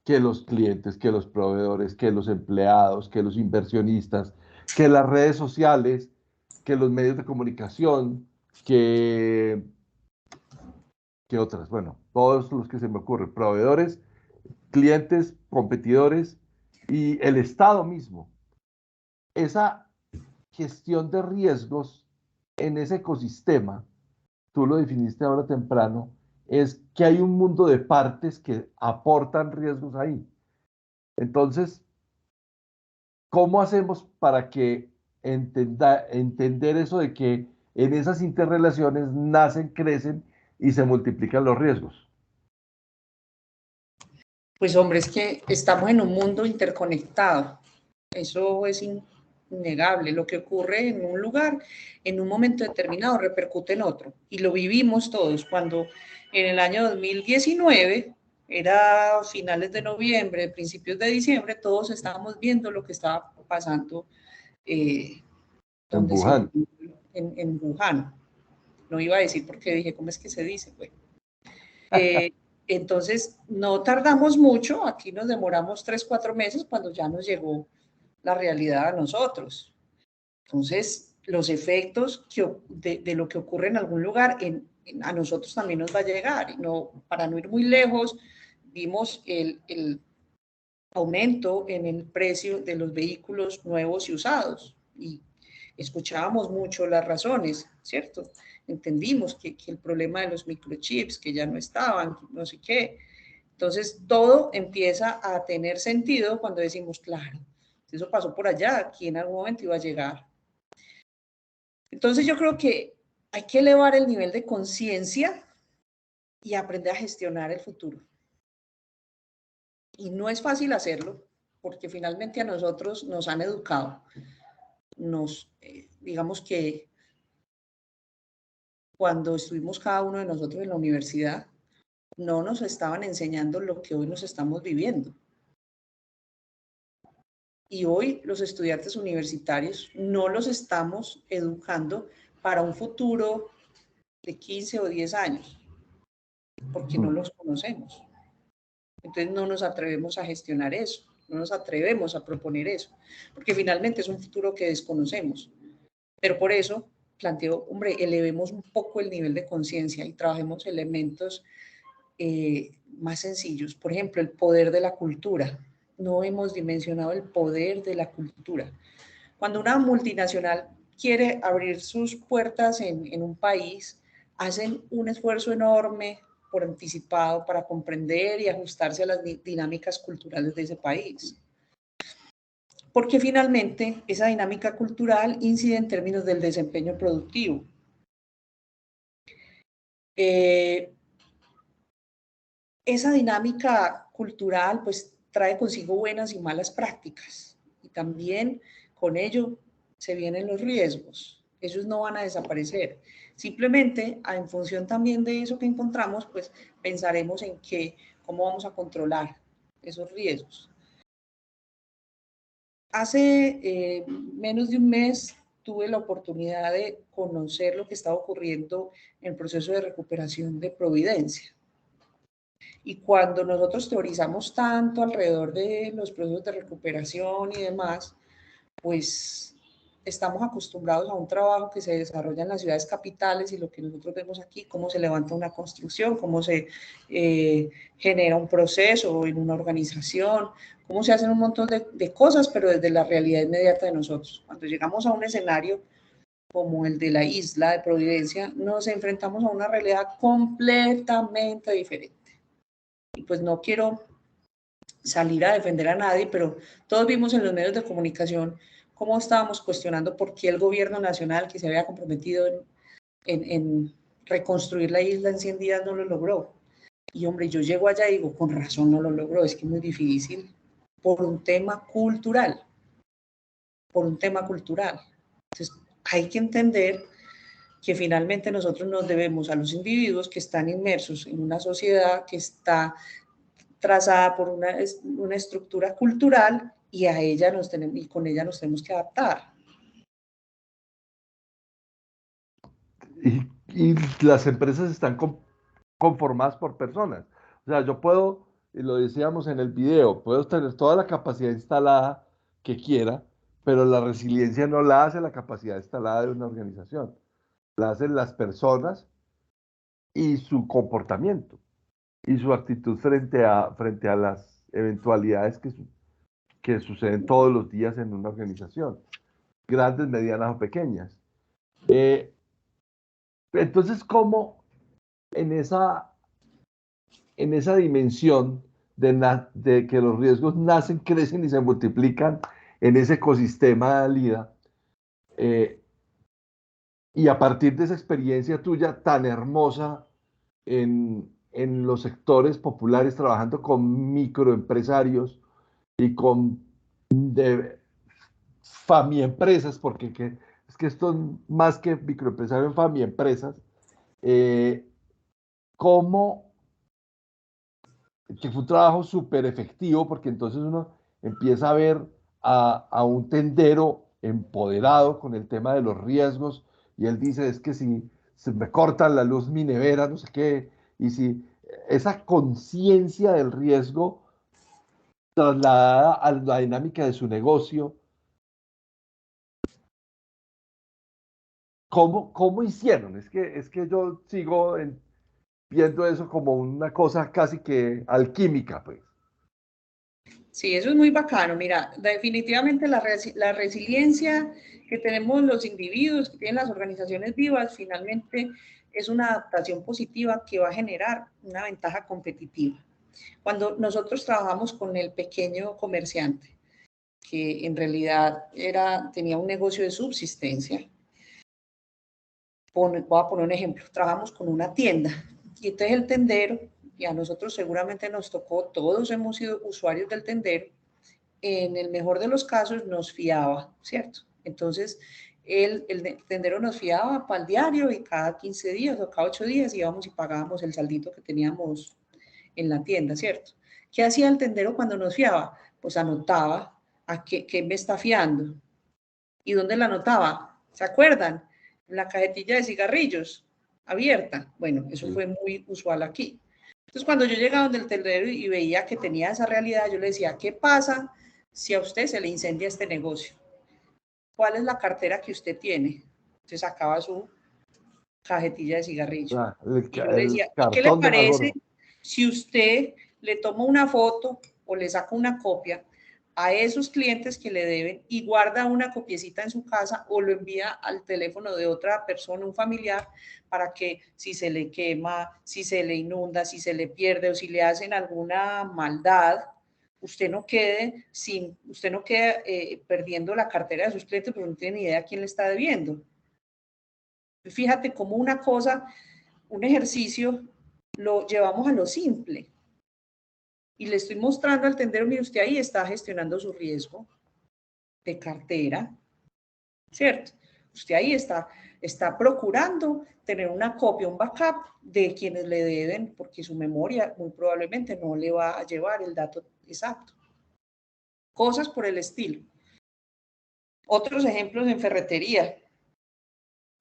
que los clientes, que los proveedores, que los empleados, que los inversionistas, que las redes sociales, que los medios de comunicación, que otras, bueno, todos los que se me ocurren, proveedores, clientes, competidores y el Estado mismo. Esa gestión de riesgos en ese ecosistema, tú lo definiste ahora temprano, es que hay un mundo de partes que aportan riesgos ahí. Entonces, ¿cómo hacemos para que entender eso de que en esas interrelaciones nacen, crecen y se multiplican los riesgos? Pues hombre, es que estamos en un mundo interconectado. Eso es innegable. Lo que ocurre en un lugar, en un momento determinado, repercute en otro. Y lo vivimos todos. Cuando en el año 2019, era finales de noviembre, principios de diciembre, todos estábamos viendo lo que estaba pasando en Wuhan. En Wuhan. No iba a decir porque dije, ¿cómo es que se dice? Bueno. Entonces, no tardamos mucho, aquí nos demoramos 3, 4 meses cuando ya nos llegó la realidad a nosotros. Entonces, los efectos de lo que ocurre en algún lugar, a nosotros también nos va a llegar. Y no, para no ir muy lejos, vimos el aumento en el precio de los vehículos nuevos y usados. Y escuchábamos mucho las razones, ¿cierto? Entendimos que el problema de los microchips, que ya no estaban, no sé qué. Entonces, todo empieza a tener sentido cuando decimos, claro, eso pasó por allá, aquí en algún momento iba a llegar. Entonces, yo creo que hay que elevar el nivel de conciencia y aprender a gestionar el futuro. Y no es fácil hacerlo, porque finalmente a nosotros nos han educado. Digamos que cuando estuvimos cada uno de nosotros en la universidad, no nos estaban enseñando lo que hoy nos estamos viviendo. Y hoy los estudiantes universitarios no los estamos educando para un futuro de 15 o 10 años, porque no los conocemos. Entonces no nos atrevemos a gestionar eso, no nos atrevemos a proponer eso, porque finalmente es un futuro que desconocemos. Pero por eso planteo, hombre, elevemos un poco el nivel de conciencia y trabajemos elementos más sencillos. Por ejemplo, el poder de la cultura. No hemos dimensionado el poder de la cultura. Cuando una multinacional quiere abrir sus puertas en un país, hacen un esfuerzo enorme por anticipado para comprender y ajustarse a las dinámicas culturales de ese país. Porque finalmente esa dinámica cultural incide en términos del desempeño productivo. Esa dinámica cultural pues trae consigo buenas y malas prácticas y también con ello se vienen los riesgos. Esos no van a desaparecer. Simplemente, en función también de eso que encontramos, pues pensaremos en cómo vamos a controlar esos riesgos. Hace menos de un mes tuve la oportunidad de conocer lo que estaba ocurriendo en el proceso de recuperación de Providencia. Y cuando nosotros teorizamos tanto alrededor de los procesos de recuperación y demás, pues estamos acostumbrados a un trabajo que se desarrolla en las ciudades capitales y lo que nosotros vemos aquí, cómo se levanta una construcción, cómo se genera un proceso en una organización, cómo se hacen un montón de cosas, pero desde la realidad inmediata de nosotros. Cuando llegamos a un escenario como el de la isla de Providencia, nos enfrentamos a una realidad completamente diferente. Y pues no quiero salir a defender a nadie, pero todos vimos en los medios de comunicación cómo estábamos cuestionando por qué el gobierno nacional, que se había comprometido en reconstruir la isla en 100 días, no lo logró. Y hombre, yo llego allá y digo, con razón no lo logró, es que es muy difícil, por un tema cultural, por un tema cultural. Entonces, hay que entender que finalmente nosotros nos debemos a los individuos que están inmersos en una sociedad que está trazada por una estructura cultural y con ella nos tenemos que adaptar. Y las empresas están conformadas por personas. O sea, yo puedo, y lo decíamos en el video, puedo tener toda la capacidad instalada que quiera, pero la resiliencia no la hace la capacidad instalada de una organización. La hacen las personas y su comportamiento y su actitud frente a las eventualidades que suceden todos los días en una organización, grandes, medianas o pequeñas. Entonces, ¿cómo en esa dimensión de que los riesgos nacen, crecen y se multiplican en ese ecosistema de LIDA, y a partir de esa experiencia tuya tan hermosa en los sectores populares, trabajando con microempresarios y con famiempresas, porque es que esto es más que microempresarios en famiempresas, ¿cómo? Que fue un trabajo súper efectivo, porque entonces uno empieza a ver a un tendero empoderado con el tema de los riesgos, y él dice, es que si se me corta la luz mi nevera, no sé qué, y si esa conciencia del riesgo trasladada a la dinámica de su negocio, ¿cómo hicieron? Es que yo sigo viendo eso como una cosa casi que alquímica, pues. Sí, eso es muy bacano. Mira, definitivamente la resiliencia que tenemos los individuos, que tienen las organizaciones vivas, finalmente es una adaptación positiva que va a generar una ventaja competitiva. Cuando nosotros trabajamos con el pequeño comerciante, que en realidad tenía un negocio de subsistencia, voy a poner un ejemplo, trabajamos con una tienda y entonces el tendero, y a nosotros seguramente nos tocó, todos hemos sido usuarios del tendero, en el mejor de los casos nos fiaba, ¿cierto? Entonces el tendero nos fiaba para el diario y cada 15 días o cada 8 días íbamos y pagábamos el saldito que teníamos en la tienda, ¿cierto? ¿Qué hacía el tendero cuando nos fiaba? Pues anotaba a qué me está fiando. ¿Y dónde la anotaba? ¿Se acuerdan? En la cajetilla de cigarrillos abierta. Bueno, eso fue muy usual aquí. Entonces, cuando yo llegaba donde el tendero y veía que tenía esa realidad, yo le decía, ¿qué pasa si a usted se le incendia este negocio? ¿Cuál es la cartera que usted tiene? Entonces sacaba su cajetilla de cigarrillo. Ah, Y yo le decía, ¿y qué le cartón de parece Marlboro. si usted le toma una foto o le saca una copia a esos clientes que le deben y guarda una copiecita en su casa o lo envía al teléfono de otra persona, un familiar, para que si se le quema, si se le inunda, si se le pierde o si le hacen alguna maldad, usted no quede perdiendo la cartera de sus clientes porque no tiene ni idea quién le está debiendo? Fíjate cómo una cosa, un ejercicio, lo llevamos a lo simple. Y le estoy mostrando al tendero, mire, usted ahí está gestionando su riesgo de cartera, ¿cierto? Usted ahí está procurando tener una copia, un backup de quienes le deben, porque su memoria muy probablemente no le va a llevar el dato exacto. Cosas por el estilo. Otros ejemplos en ferretería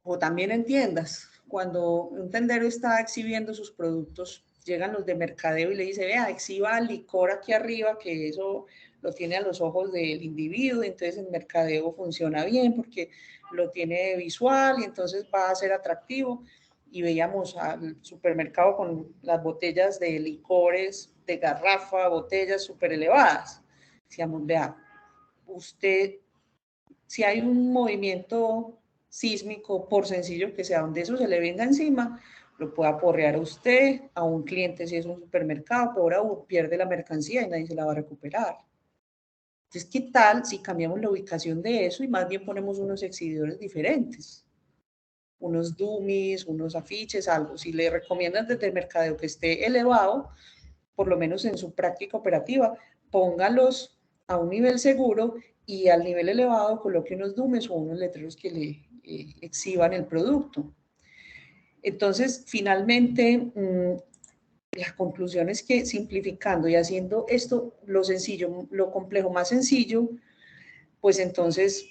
o también en tiendas. Cuando un tendero está exhibiendo sus productos, llegan los de mercadeo y le dice, vea, exhiba el licor aquí arriba, que eso lo tiene a los ojos del individuo, entonces el mercadeo funciona bien porque lo tiene visual y entonces va a ser atractivo. Y veíamos al supermercado con las botellas de licores, de garrafa, botellas súper elevadas. Decíamos, vea, usted, si hay un movimiento sísmico, por sencillo que sea, donde eso se le venga encima, lo puede aporrear a usted, a un cliente si es un supermercado, peor aún, pierde la mercancía y nadie se la va a recuperar. Entonces, ¿qué tal si cambiamos la ubicación de eso y más bien ponemos unos exhibidores diferentes? Unos dummies, unos afiches, algo. Si le recomiendan desde el mercadeo que esté elevado, por lo menos en su práctica operativa, póngalos a un nivel seguro y al nivel elevado coloque unos dummies o unos letreros que le exhiban el producto. Entonces, finalmente, la conclusión es que simplificando y haciendo esto lo sencillo, lo complejo más sencillo, pues entonces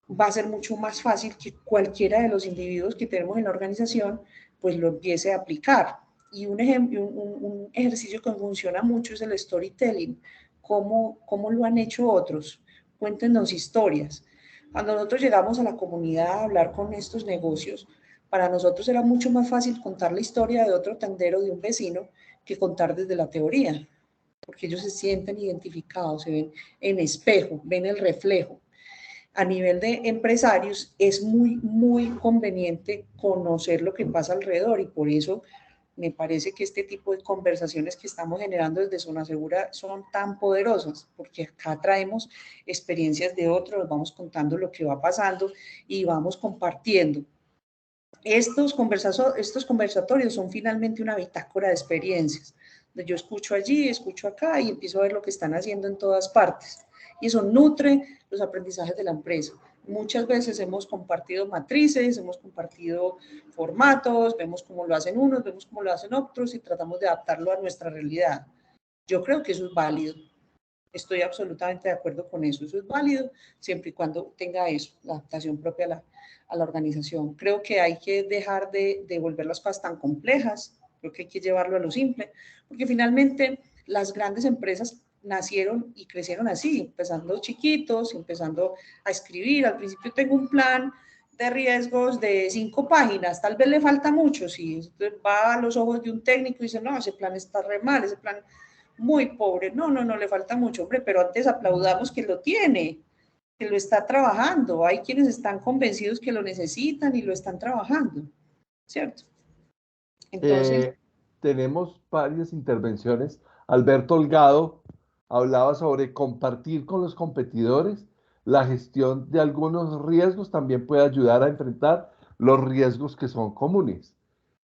va a ser mucho más fácil que cualquiera de los individuos que tenemos en la organización pues lo empiece a aplicar. Y un ejemplo, un ejercicio que funciona mucho es el storytelling. ¿Cómo lo han hecho otros? Cuéntenos historias. Cuando nosotros llegamos a la comunidad a hablar con estos negocios, para nosotros era mucho más fácil contar la historia de otro tendero, de un vecino, que contar desde la teoría, porque ellos se sienten identificados, se ven en espejo, ven el reflejo. A nivel de empresarios es muy conveniente conocer lo que pasa alrededor y por eso me parece que este tipo de conversaciones que estamos generando desde Zona Segura son tan poderosas, porque acá traemos experiencias de otros, vamos contando lo que va pasando y vamos compartiendo. Estos conversatorios son finalmente una bitácora de experiencias. Yo escucho allí, escucho acá y empiezo a ver lo que están haciendo en todas partes. Y eso nutre los aprendizajes de la empresa. Muchas veces hemos compartido matrices, hemos compartido formatos, vemos cómo lo hacen unos, vemos cómo lo hacen otros y tratamos de adaptarlo a nuestra realidad. Yo creo que eso es válido. Estoy absolutamente de acuerdo con eso. Eso es válido siempre y cuando tenga eso, la adaptación propia a la organización. Creo que hay que dejar de volver las cosas tan complejas. Creo que hay que llevarlo a lo simple, porque finalmente las grandes empresas nacieron y crecieron así, empezando chiquitos, empezando a escribir. Al principio tengo un plan de riesgos de 5 páginas, tal vez le falta mucho, si va a los ojos de un técnico y dice, no, ese plan está re mal, ese plan muy pobre, no, le falta mucho, hombre, pero antes aplaudamos que lo tiene, que lo está trabajando, hay quienes están convencidos que lo necesitan y lo están trabajando, ¿cierto? Entonces, tenemos varias intervenciones. Alberto Holgado hablaba sobre compartir con los competidores. La gestión de algunos riesgos también puede ayudar a enfrentar los riesgos que son comunes.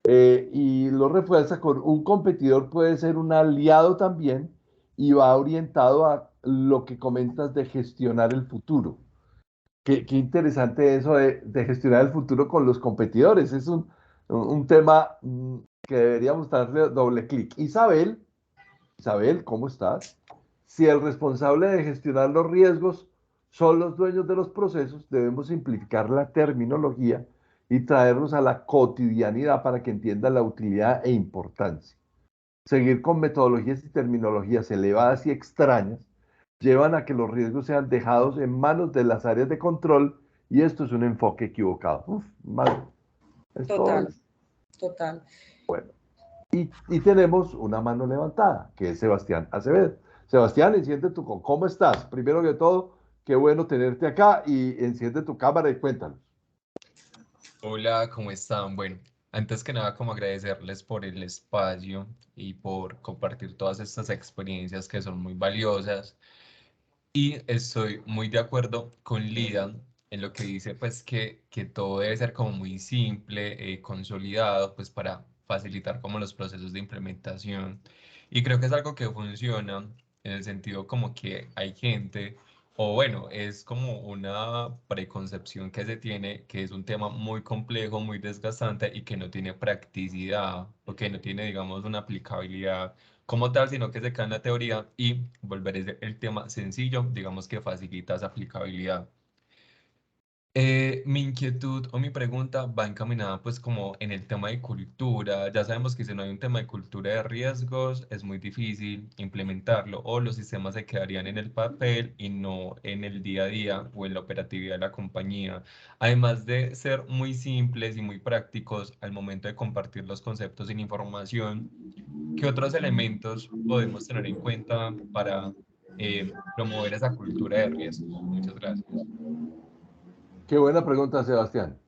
Y lo refuerza con un competidor puede ser un aliado también y va orientado a lo que comentas de gestionar el futuro. Qué interesante eso de gestionar el futuro con los competidores. Es un tema que deberíamos darle doble clic. Isabel, ¿cómo estás? Si el responsable de gestionar los riesgos son los dueños de los procesos, debemos simplificar la terminología y traernos a la cotidianidad para que entiendan la utilidad e importancia. Seguir con metodologías y terminologías elevadas y extrañas llevan a que los riesgos sean dejados en manos de las áreas de control y esto es un enfoque equivocado. Malo. Total. Bueno, y tenemos una mano levantada, que es Sebastián Acevedo. Sebastián, enciende ¿cómo estás? Primero que todo, qué bueno tenerte acá y enciende tu cámara y cuéntanos. Hola, ¿cómo están? Bueno, antes que nada, como agradecerles por el espacio y por compartir todas estas experiencias que son muy valiosas. Y estoy muy de acuerdo con Lida en lo que dice, pues que todo debe ser como muy simple, consolidado, pues para facilitar como los procesos de implementación. Y creo que es algo que funciona en el sentido como que hay gente o bueno, es como una preconcepción que se tiene, que es un tema muy complejo, muy desgastante y que no tiene practicidad o que no tiene, digamos, una aplicabilidad como tal, sino que se queda en la teoría y volver el tema sencillo, digamos que facilita esa aplicabilidad. Mi inquietud o mi pregunta va encaminada pues como en el tema de cultura. Ya sabemos que si no hay un tema de cultura de riesgos es muy difícil implementarlo o los sistemas se quedarían en el papel y no en el día a día o en la operatividad de la compañía. Además de ser muy simples y muy prácticos al momento de compartir los conceptos sin información, ¿qué otros elementos podemos tener en cuenta para promover esa cultura de riesgos? Muchas gracias. Qué buena pregunta, Sebastián.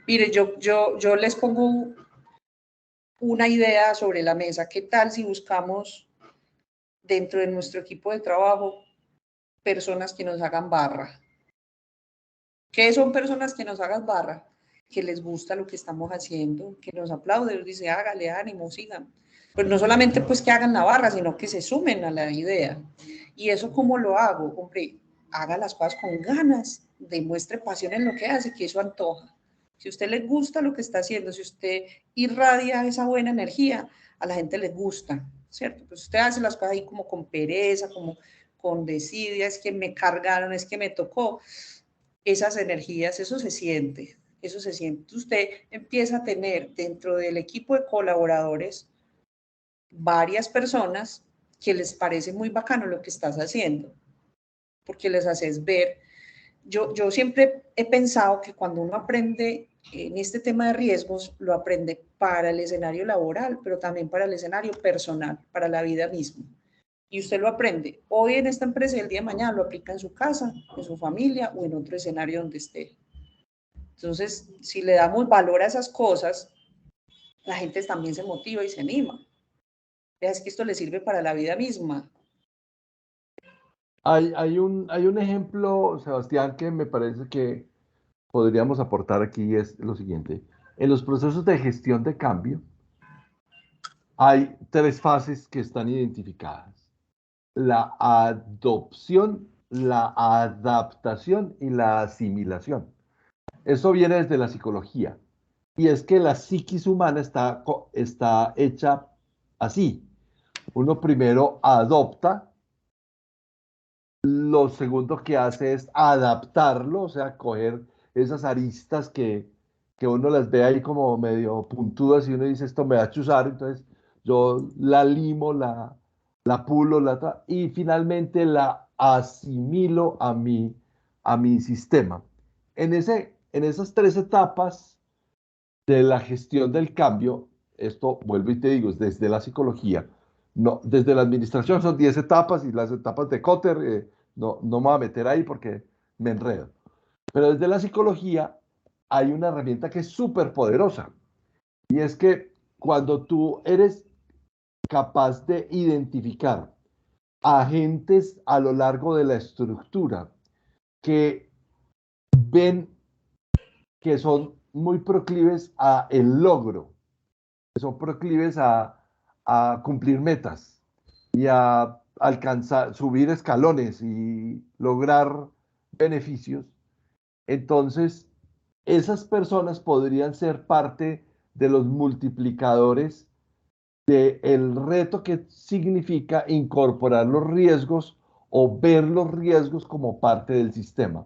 Mire, yo les pongo una idea sobre la mesa. ¿Qué tal si buscamos dentro de nuestro equipo de trabajo personas que nos hagan barra? ¿Qué son personas que nos hagan barra? Que les gusta lo que estamos haciendo, que nos aplauden, dice, hágale, ánimo, sigan. Pero no solamente pues que hagan la barra, sino que se sumen a la idea. ¿Y eso cómo lo hago? Hombre, haga las cosas con ganas, demuestre pasión en lo que hace, que eso antoja. Si a usted le gusta lo que está haciendo, si usted irradia esa buena energía, a la gente les gusta, ¿cierto? Pues usted hace las cosas ahí como con pereza, como con desidia, es que me cargaron, es que me tocó. Esas energías, eso se siente, eso se siente. Usted empieza a tener dentro del equipo de colaboradores varias personas que les parece muy bacano lo que estás haciendo, porque les haces ver. Yo siempre he pensado que cuando uno aprende en este tema de riesgos, lo aprende para el escenario laboral, pero también para el escenario personal, para la vida misma. Y usted lo aprende hoy en esta empresa y el día de mañana lo aplica en su casa, en su familia o en otro escenario donde esté. Entonces, si le damos valor a esas cosas, la gente también se motiva y se anima. Es que esto le sirve para la vida misma. Hay un ejemplo, Sebastián, que me parece que podríamos aportar aquí, es lo siguiente. En los procesos de gestión de cambio hay tres fases que están identificadas: la adopción, la adaptación y la asimilación. Eso viene desde la psicología. Y es que la psiquis humana está hecha así. Uno primero adopta, lo segundo que hace es adaptarlo, o sea, coger esas aristas que uno las ve ahí como medio puntudas y uno dice, esto me va a chuzar, entonces yo la limo, la pulo, y finalmente la asimilo a mi sistema. En esas tres etapas de la gestión del cambio, esto vuelvo y te digo, es desde la psicología, no, desde la administración son 10 etapas y las etapas de Kotter, no me voy a meter ahí porque me enredo. Pero desde la psicología hay una herramienta que es súper poderosa y es que cuando tú eres capaz de identificar agentes a lo largo de la estructura que ven que son muy proclives a el logro, que son proclives a cumplir metas y a alcanzar, subir escalones y lograr beneficios, entonces esas personas podrían ser parte de los multiplicadores del reto que significa incorporar los riesgos o ver los riesgos como parte del sistema.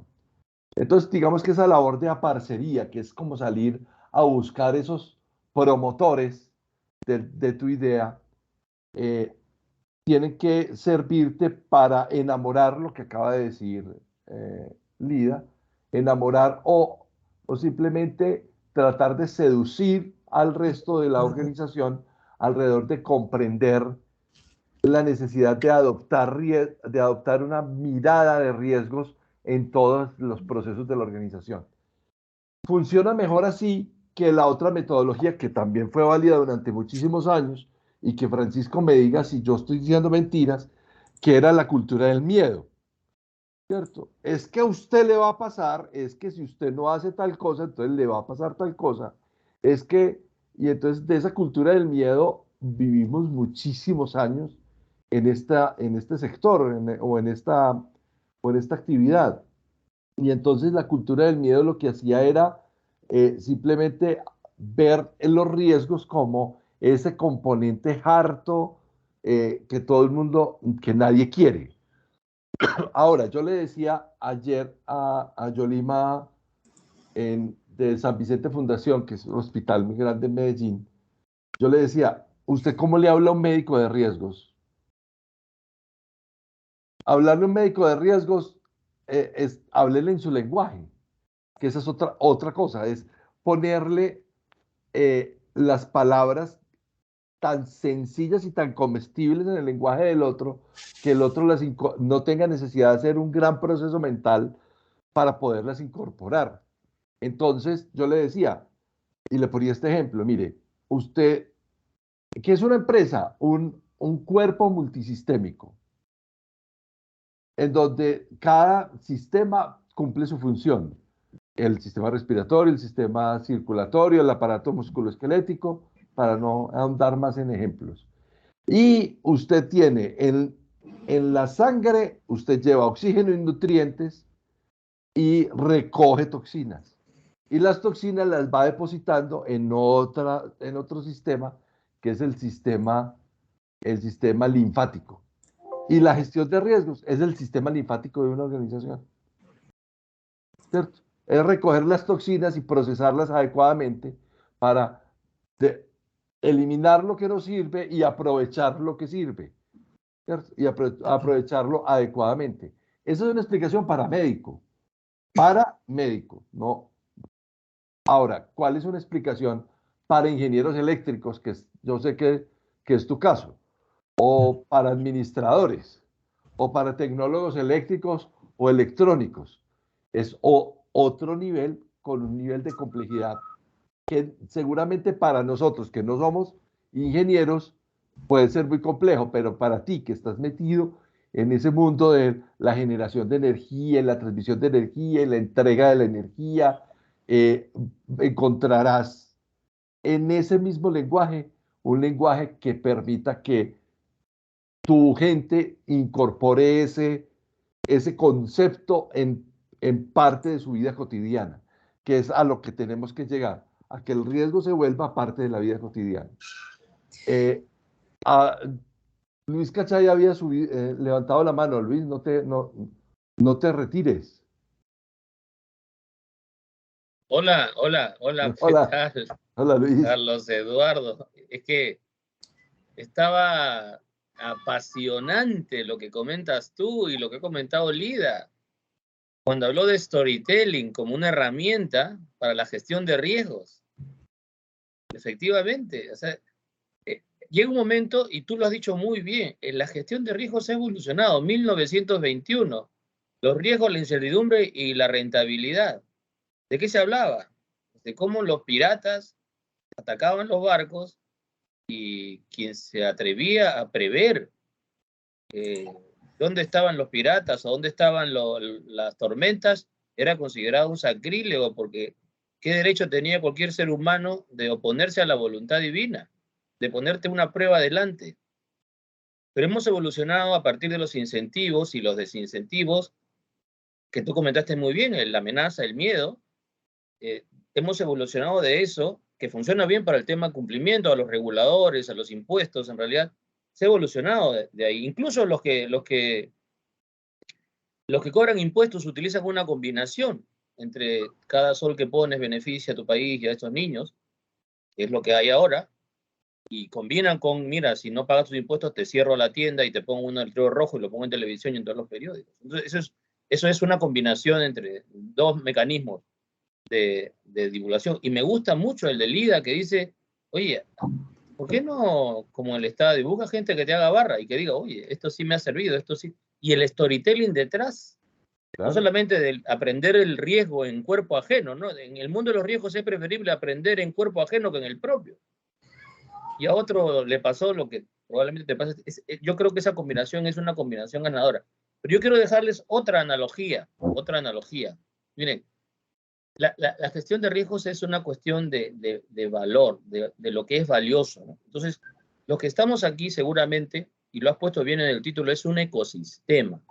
Entonces, digamos que esa labor de aparcería, que es como salir a buscar esos promotores de tu idea, eh, tienen que servirte para enamorar, lo que acaba de decir Lida, enamorar o simplemente tratar de seducir al resto de la organización alrededor de comprender la necesidad de adoptar una mirada de riesgos en todos los procesos de la organización. Funciona mejor así que la otra metodología que también fue válida durante muchísimos años y que Francisco me diga si yo estoy diciendo mentiras, que era la cultura del miedo, ¿cierto? Es que a usted le va a pasar, es que si usted no hace tal cosa, entonces le va a pasar tal cosa, es que, y entonces de esa cultura del miedo vivimos muchísimos años en este sector o en esta actividad. Y entonces la cultura del miedo lo que hacía era simplemente ver en los riesgos como ese componente harto que todo el mundo, que nadie quiere. Ahora, yo le decía ayer a Yolima de San Vicente Fundación, que es un hospital muy grande en Medellín, yo le decía, ¿usted cómo le habla a un médico de riesgos? Hablarle a un médico de riesgos es háblele en su lenguaje, que esa es otra cosa, es ponerle las palabras tan sencillas y tan comestibles en el lenguaje del otro, que el otro no tenga necesidad de hacer un gran proceso mental para poderlas incorporar. Entonces yo le decía, y le ponía este ejemplo, mire, usted, ¿qué es una empresa? Un cuerpo multisistémico, en donde cada sistema cumple su función. El sistema respiratorio, el sistema circulatorio, el aparato musculoesquelético, para no ahondar más en ejemplos. Y usted tiene en la sangre, usted lleva oxígeno y nutrientes y recoge toxinas. Y las toxinas las va depositando en otro sistema, que es el sistema linfático. Y la gestión de riesgos es el sistema linfático de una organización. ¿Cierto? Es recoger las toxinas y procesarlas adecuadamente para eliminar lo que no sirve y aprovechar lo que sirve, ¿cierto? Y aprovecharlo adecuadamente. Esa es una explicación para médico, ¿no? Ahora, ¿cuál es una explicación para ingenieros eléctricos, yo sé que es tu caso, o para administradores, o para tecnólogos eléctricos o electrónicos? Es otro nivel, con un nivel de complejidad que seguramente para nosotros que no somos ingenieros puede ser muy complejo, pero para ti que estás metido en ese mundo de la generación de energía, en la transmisión de energía, en la entrega de la energía, encontrarás en ese mismo lenguaje un lenguaje que permita que tu gente incorpore ese concepto en parte de su vida cotidiana, que es a lo que tenemos que llegar, a que el riesgo se vuelva parte de la vida cotidiana. Luis Cachay había levantado la mano. Luis, no te retires. Hola, ¿qué tal? Hola, Luis. Carlos Eduardo. Es que estaba apasionante lo que comentas tú y lo que ha comentado Lida, cuando habló de storytelling como una herramienta para la gestión de riesgos. Efectivamente, o sea, llega un momento, y tú lo has dicho muy bien, la gestión de riesgos ha evolucionado. 1921, los riesgos, la incertidumbre y la rentabilidad. ¿De qué se hablaba? De cómo los piratas atacaban los barcos y quien se atrevía a prever dónde estaban los piratas o dónde estaban las tormentas era considerado un sacrílego, porque ¿qué derecho tenía cualquier ser humano de oponerse a la voluntad divina, de ponerte una prueba delante? Pero hemos evolucionado a partir de los incentivos y los desincentivos, que tú comentaste muy bien, la amenaza, el miedo. Hemos evolucionado de eso, que funciona bien para el tema cumplimiento, a los reguladores, a los impuestos, en realidad, se ha evolucionado de ahí. Incluso los que cobran impuestos utilizan una combinación entre cada sol que pones beneficia a tu país y a estos niños, que es lo que hay ahora, y combinan con, mira, si no pagas tus impuestos te cierro la tienda y te pongo un letrero rojo y lo pongo en televisión y en todos los periódicos. Entonces, eso es una combinación entre dos mecanismos de divulgación. Y me gusta mucho el de Lida, que dice, oye, ¿por qué no, como el Estado, dibuja gente que te haga barra y que diga, oye, esto sí me ha servido, esto sí? Y el storytelling detrás, claro. No solamente de aprender el riesgo en cuerpo ajeno, ¿no? En el mundo de los riesgos es preferible aprender en cuerpo ajeno que en el propio. Y a otro le pasó lo que probablemente te pase. Yo creo que esa combinación es una combinación ganadora. Pero yo quiero dejarles otra analogía. Miren, la gestión de riesgos es una cuestión de valor, de lo que es valioso, ¿no? Entonces, los que estamos aquí seguramente y lo has puesto bien en el título, es un ecosistema.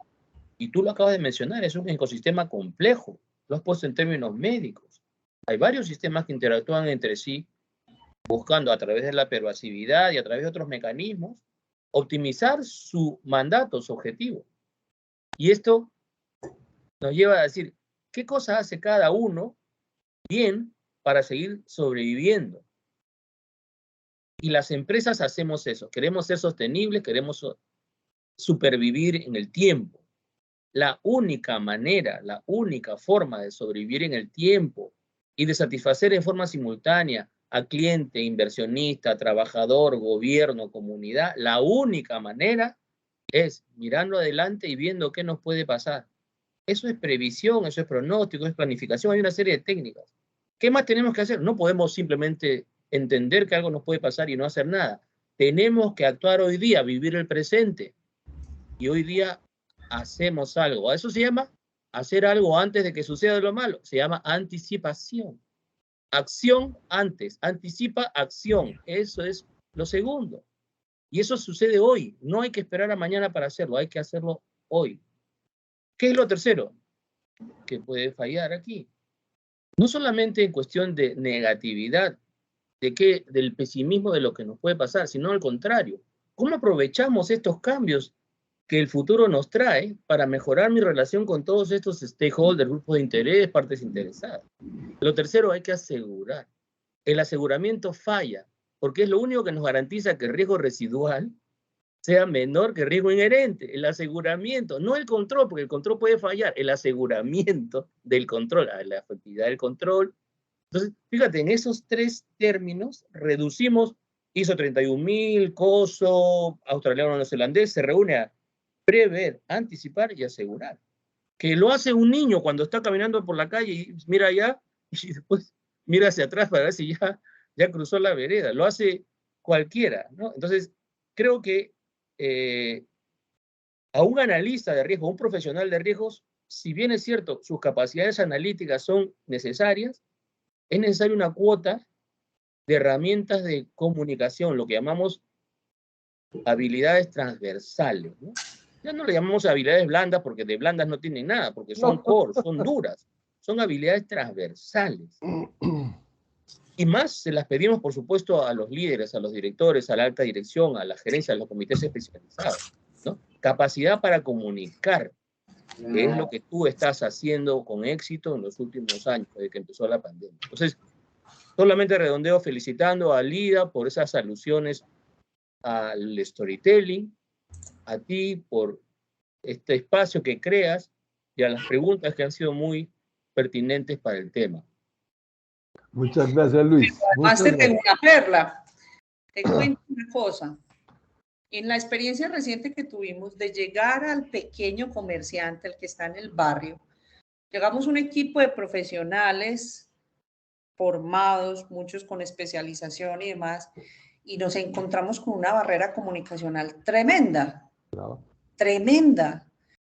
Y tú lo acabas de mencionar, es un ecosistema complejo. Lo has puesto en términos médicos. Hay varios sistemas que interactúan entre sí, buscando a través de la pervasividad y a través de otros mecanismos, optimizar su mandato, su objetivo. Y esto nos lleva a decir, ¿qué cosa hace cada uno bien para seguir sobreviviendo? Y las empresas hacemos eso. Queremos ser sostenibles, queremos supervivir en el tiempo. La única manera, la única forma de sobrevivir en el tiempo y de satisfacer en forma simultánea a cliente, inversionista, trabajador, gobierno, comunidad, la única manera es mirando adelante y viendo qué nos puede pasar. Eso es previsión, eso es pronóstico, es planificación, hay una serie de técnicas. ¿Qué más tenemos que hacer? No podemos simplemente entender que algo nos puede pasar y no hacer nada. Tenemos que actuar hoy día, vivir el presente. Y hoy día hacemos algo. A eso se llama hacer algo antes de que suceda lo malo. Se llama anticipación. Acción antes, anticipa acción. Eso es lo segundo. Y eso sucede hoy. No hay que esperar a mañana para hacerlo, hay que hacerlo hoy. ¿Qué es lo tercero? Que puede fallar aquí. No solamente en cuestión de negatividad, del pesimismo de lo que nos puede pasar, sino al contrario. ¿Cómo aprovechamos estos cambios que el futuro nos trae para mejorar mi relación con todos estos stakeholders, grupos de interés, partes interesadas? Lo tercero, hay que asegurar. El aseguramiento falla, porque es lo único que nos garantiza que el riesgo residual sea menor que el riesgo inherente. El aseguramiento, no el control, porque el control puede fallar, el aseguramiento del control, la efectividad del control. Entonces, fíjate, en esos tres términos reducimos ISO 31000, COSO, australiano neozelandés, se reúne a prever, anticipar y asegurar. Que lo hace un niño cuando está caminando por la calle y mira allá y después mira hacia atrás para ver si ya cruzó la vereda. Lo hace cualquiera, ¿no? Entonces, creo que a un analista de riesgo, un profesional de riesgos, si bien es cierto, sus capacidades analíticas son necesarias, es necesaria una cuota de herramientas de comunicación, lo que llamamos habilidades transversales, ¿no? Ya no le llamamos habilidades blandas porque de blandas no tienen nada, porque son core, son duras, son habilidades transversales. Y más se las pedimos, por supuesto, a los líderes, a los directores, a la alta dirección, a la gerencia, a los comités especializados, ¿no? Capacidad para comunicar, que es lo que tú estás haciendo con éxito en los últimos años, desde que empezó la pandemia. Entonces, solamente redondeo felicitando a Lida por esas alusiones al storytelling, a ti por este espacio que creas y a las preguntas que han sido muy pertinentes para el tema. Muchas gracias, Luis. Además te tengo una perla. Te cuento una cosa. En la experiencia reciente que tuvimos de llegar al pequeño comerciante, el que está en el barrio, llegamos un equipo de profesionales formados, muchos con especialización y demás, y nos encontramos con una barrera comunicacional tremenda. Claro. Tremenda.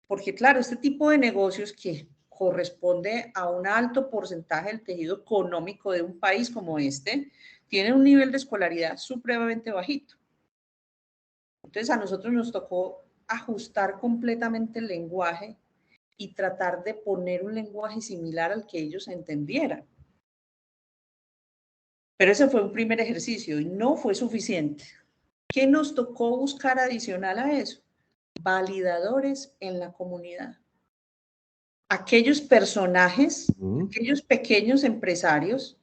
Porque claro, este tipo de negocios que corresponde a un alto porcentaje del tejido económico de un país como este, tienen un nivel de escolaridad supremamente bajito. Entonces a nosotros nos tocó ajustar completamente el lenguaje y tratar de poner un lenguaje similar al que ellos entendieran. Pero ese fue un primer ejercicio y no fue suficiente. ¿Qué nos tocó buscar adicional a eso? Validadores en la comunidad. Aquellos personajes, aquellos pequeños empresarios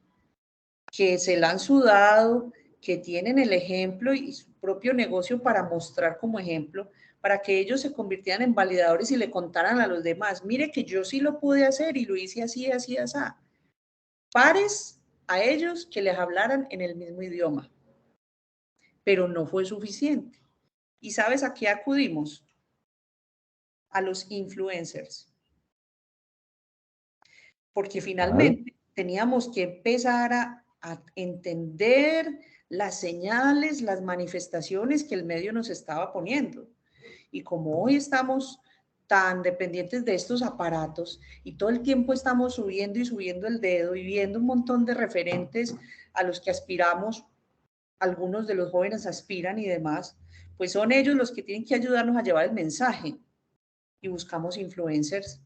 que se la han sudado, que tienen el ejemplo y su propio negocio para mostrar como ejemplo, para que ellos se convirtieran en validadores y le contaran a los demás, mire que yo sí lo pude hacer y lo hice así, así, así. Pares a ellos que les hablaran en el mismo idioma. Pero no fue suficiente. ¿Y sabes a qué acudimos? A los influencers. Porque finalmente teníamos que empezar a entender las señales, las manifestaciones que el medio nos estaba poniendo. Y como hoy estamos tan dependientes de estos aparatos y todo el tiempo estamos subiendo y subiendo el dedo y viendo un montón de referentes a los que aspiramos, algunos de los jóvenes aspiran y demás, pues son ellos los que tienen que ayudarnos a llevar el mensaje y buscamos influencers.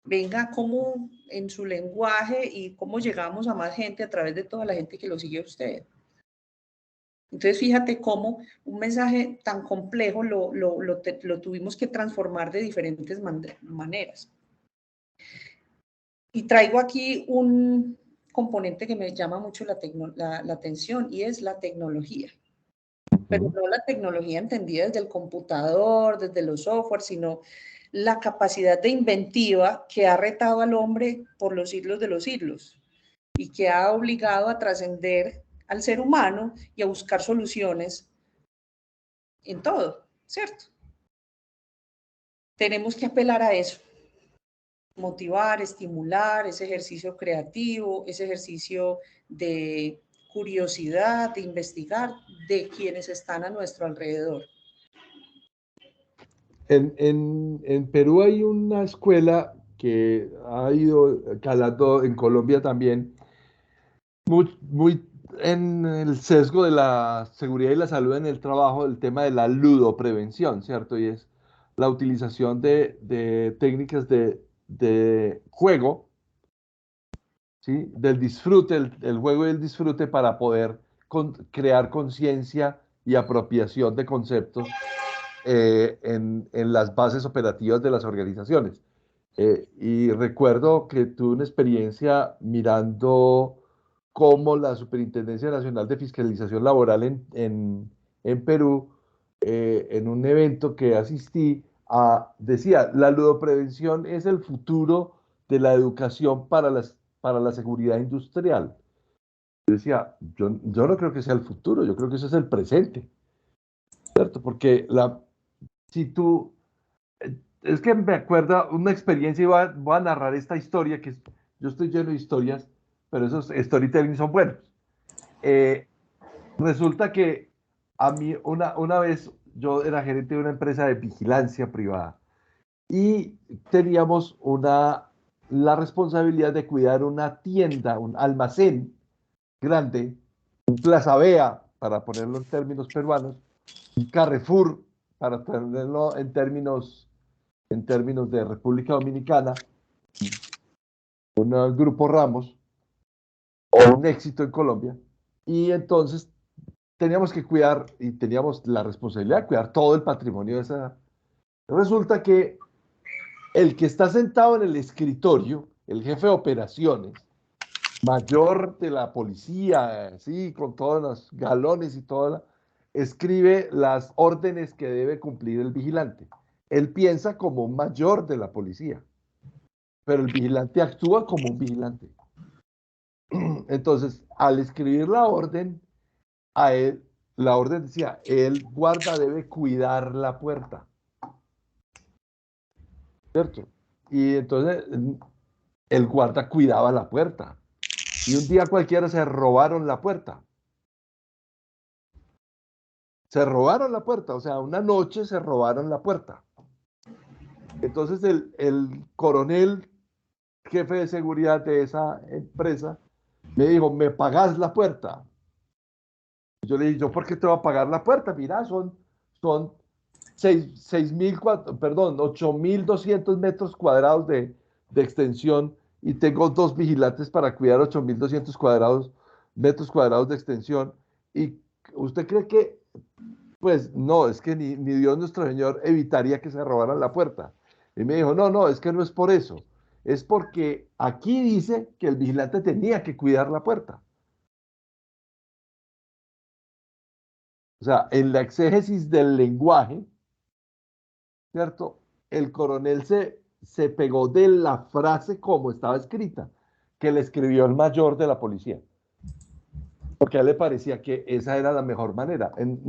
Venga, cómo en su lenguaje y cómo llegamos a más gente a través de toda la gente que lo sigue a usted. Entonces, fíjate cómo un mensaje tan complejo lo tuvimos que transformar de diferentes maneras. Y traigo aquí un componente que me llama mucho la atención y es la tecnología. Pero no la tecnología entendida desde el computador, desde los software, sino la capacidad de inventiva que ha retado al hombre por los siglos de los siglos y que ha obligado a trascender al ser humano y a buscar soluciones en todo, ¿cierto? Tenemos que apelar a eso, motivar, estimular ese ejercicio creativo, ese ejercicio de curiosidad, de investigar de quienes están a nuestro alrededor. En Perú hay una escuela que ha ido calando en Colombia también, muy en el sesgo de la seguridad y la salud en el trabajo, el tema de la ludoprevención, ¿cierto? Y es la utilización de técnicas de juego, ¿sí? Del disfrute, el juego y el disfrute para poder crear conciencia y apropiación de conceptos en las bases operativas de las organizaciones. Y recuerdo que tuve una experiencia mirando cómo la Superintendencia Nacional de Fiscalización Laboral en Perú, en un evento que asistí, decía, la ludoprevención es el futuro de la educación para la seguridad industrial. Yo decía, yo no creo que sea el futuro, yo creo que eso es el presente, ¿cierto? Porque si tú, es que me acuerdo una experiencia y voy a narrar esta historia, yo estoy lleno de historias, pero esos storytelling son buenos. Resulta que a mí una vez yo era gerente de una empresa de vigilancia privada y teníamos la responsabilidad de cuidar una tienda, un almacén grande, un Plaza Vea, para ponerlo en términos peruanos, un Carrefour, para ponerlo en términos de República Dominicana, un Grupo Ramos, o un Éxito en Colombia, y entonces teníamos que cuidar, y teníamos la responsabilidad de cuidar todo el patrimonio de esa. Resulta que el que está sentado en el escritorio, el jefe de operaciones, mayor de la policía, sí, con todos los galones y todo, escribe las órdenes que debe cumplir el vigilante. Él piensa como un mayor de la policía, pero el vigilante actúa como un vigilante. Entonces, al escribir la orden, a él, la orden decía, el guarda debe cuidar la puerta. ¿Cierto? Y entonces el guarda cuidaba la puerta. Y un día cualquiera se robaron la puerta. Se robaron la puerta, o sea, una noche se robaron la puerta. Entonces el coronel, jefe de seguridad de esa empresa, me dijo, ¿me pagás la puerta? Yo le dije, ¿yo por qué te voy a pagar la puerta? Mira, son 8.200 metros cuadrados de extensión y tengo 2 vigilantes para cuidar 8.200 metros cuadrados de extensión. ¿Y usted cree que, pues no, es que ni Dios nuestro Señor evitaría que se robaran la puerta? Y me dijo, no, es que no es por eso. Es porque aquí dice que el vigilante tenía que cuidar la puerta. O sea, en la exégesis del lenguaje, ¿cierto? El coronel se pegó de la frase como estaba escrita, que le escribió el mayor de la policía. Porque a él le parecía que esa era la mejor manera. En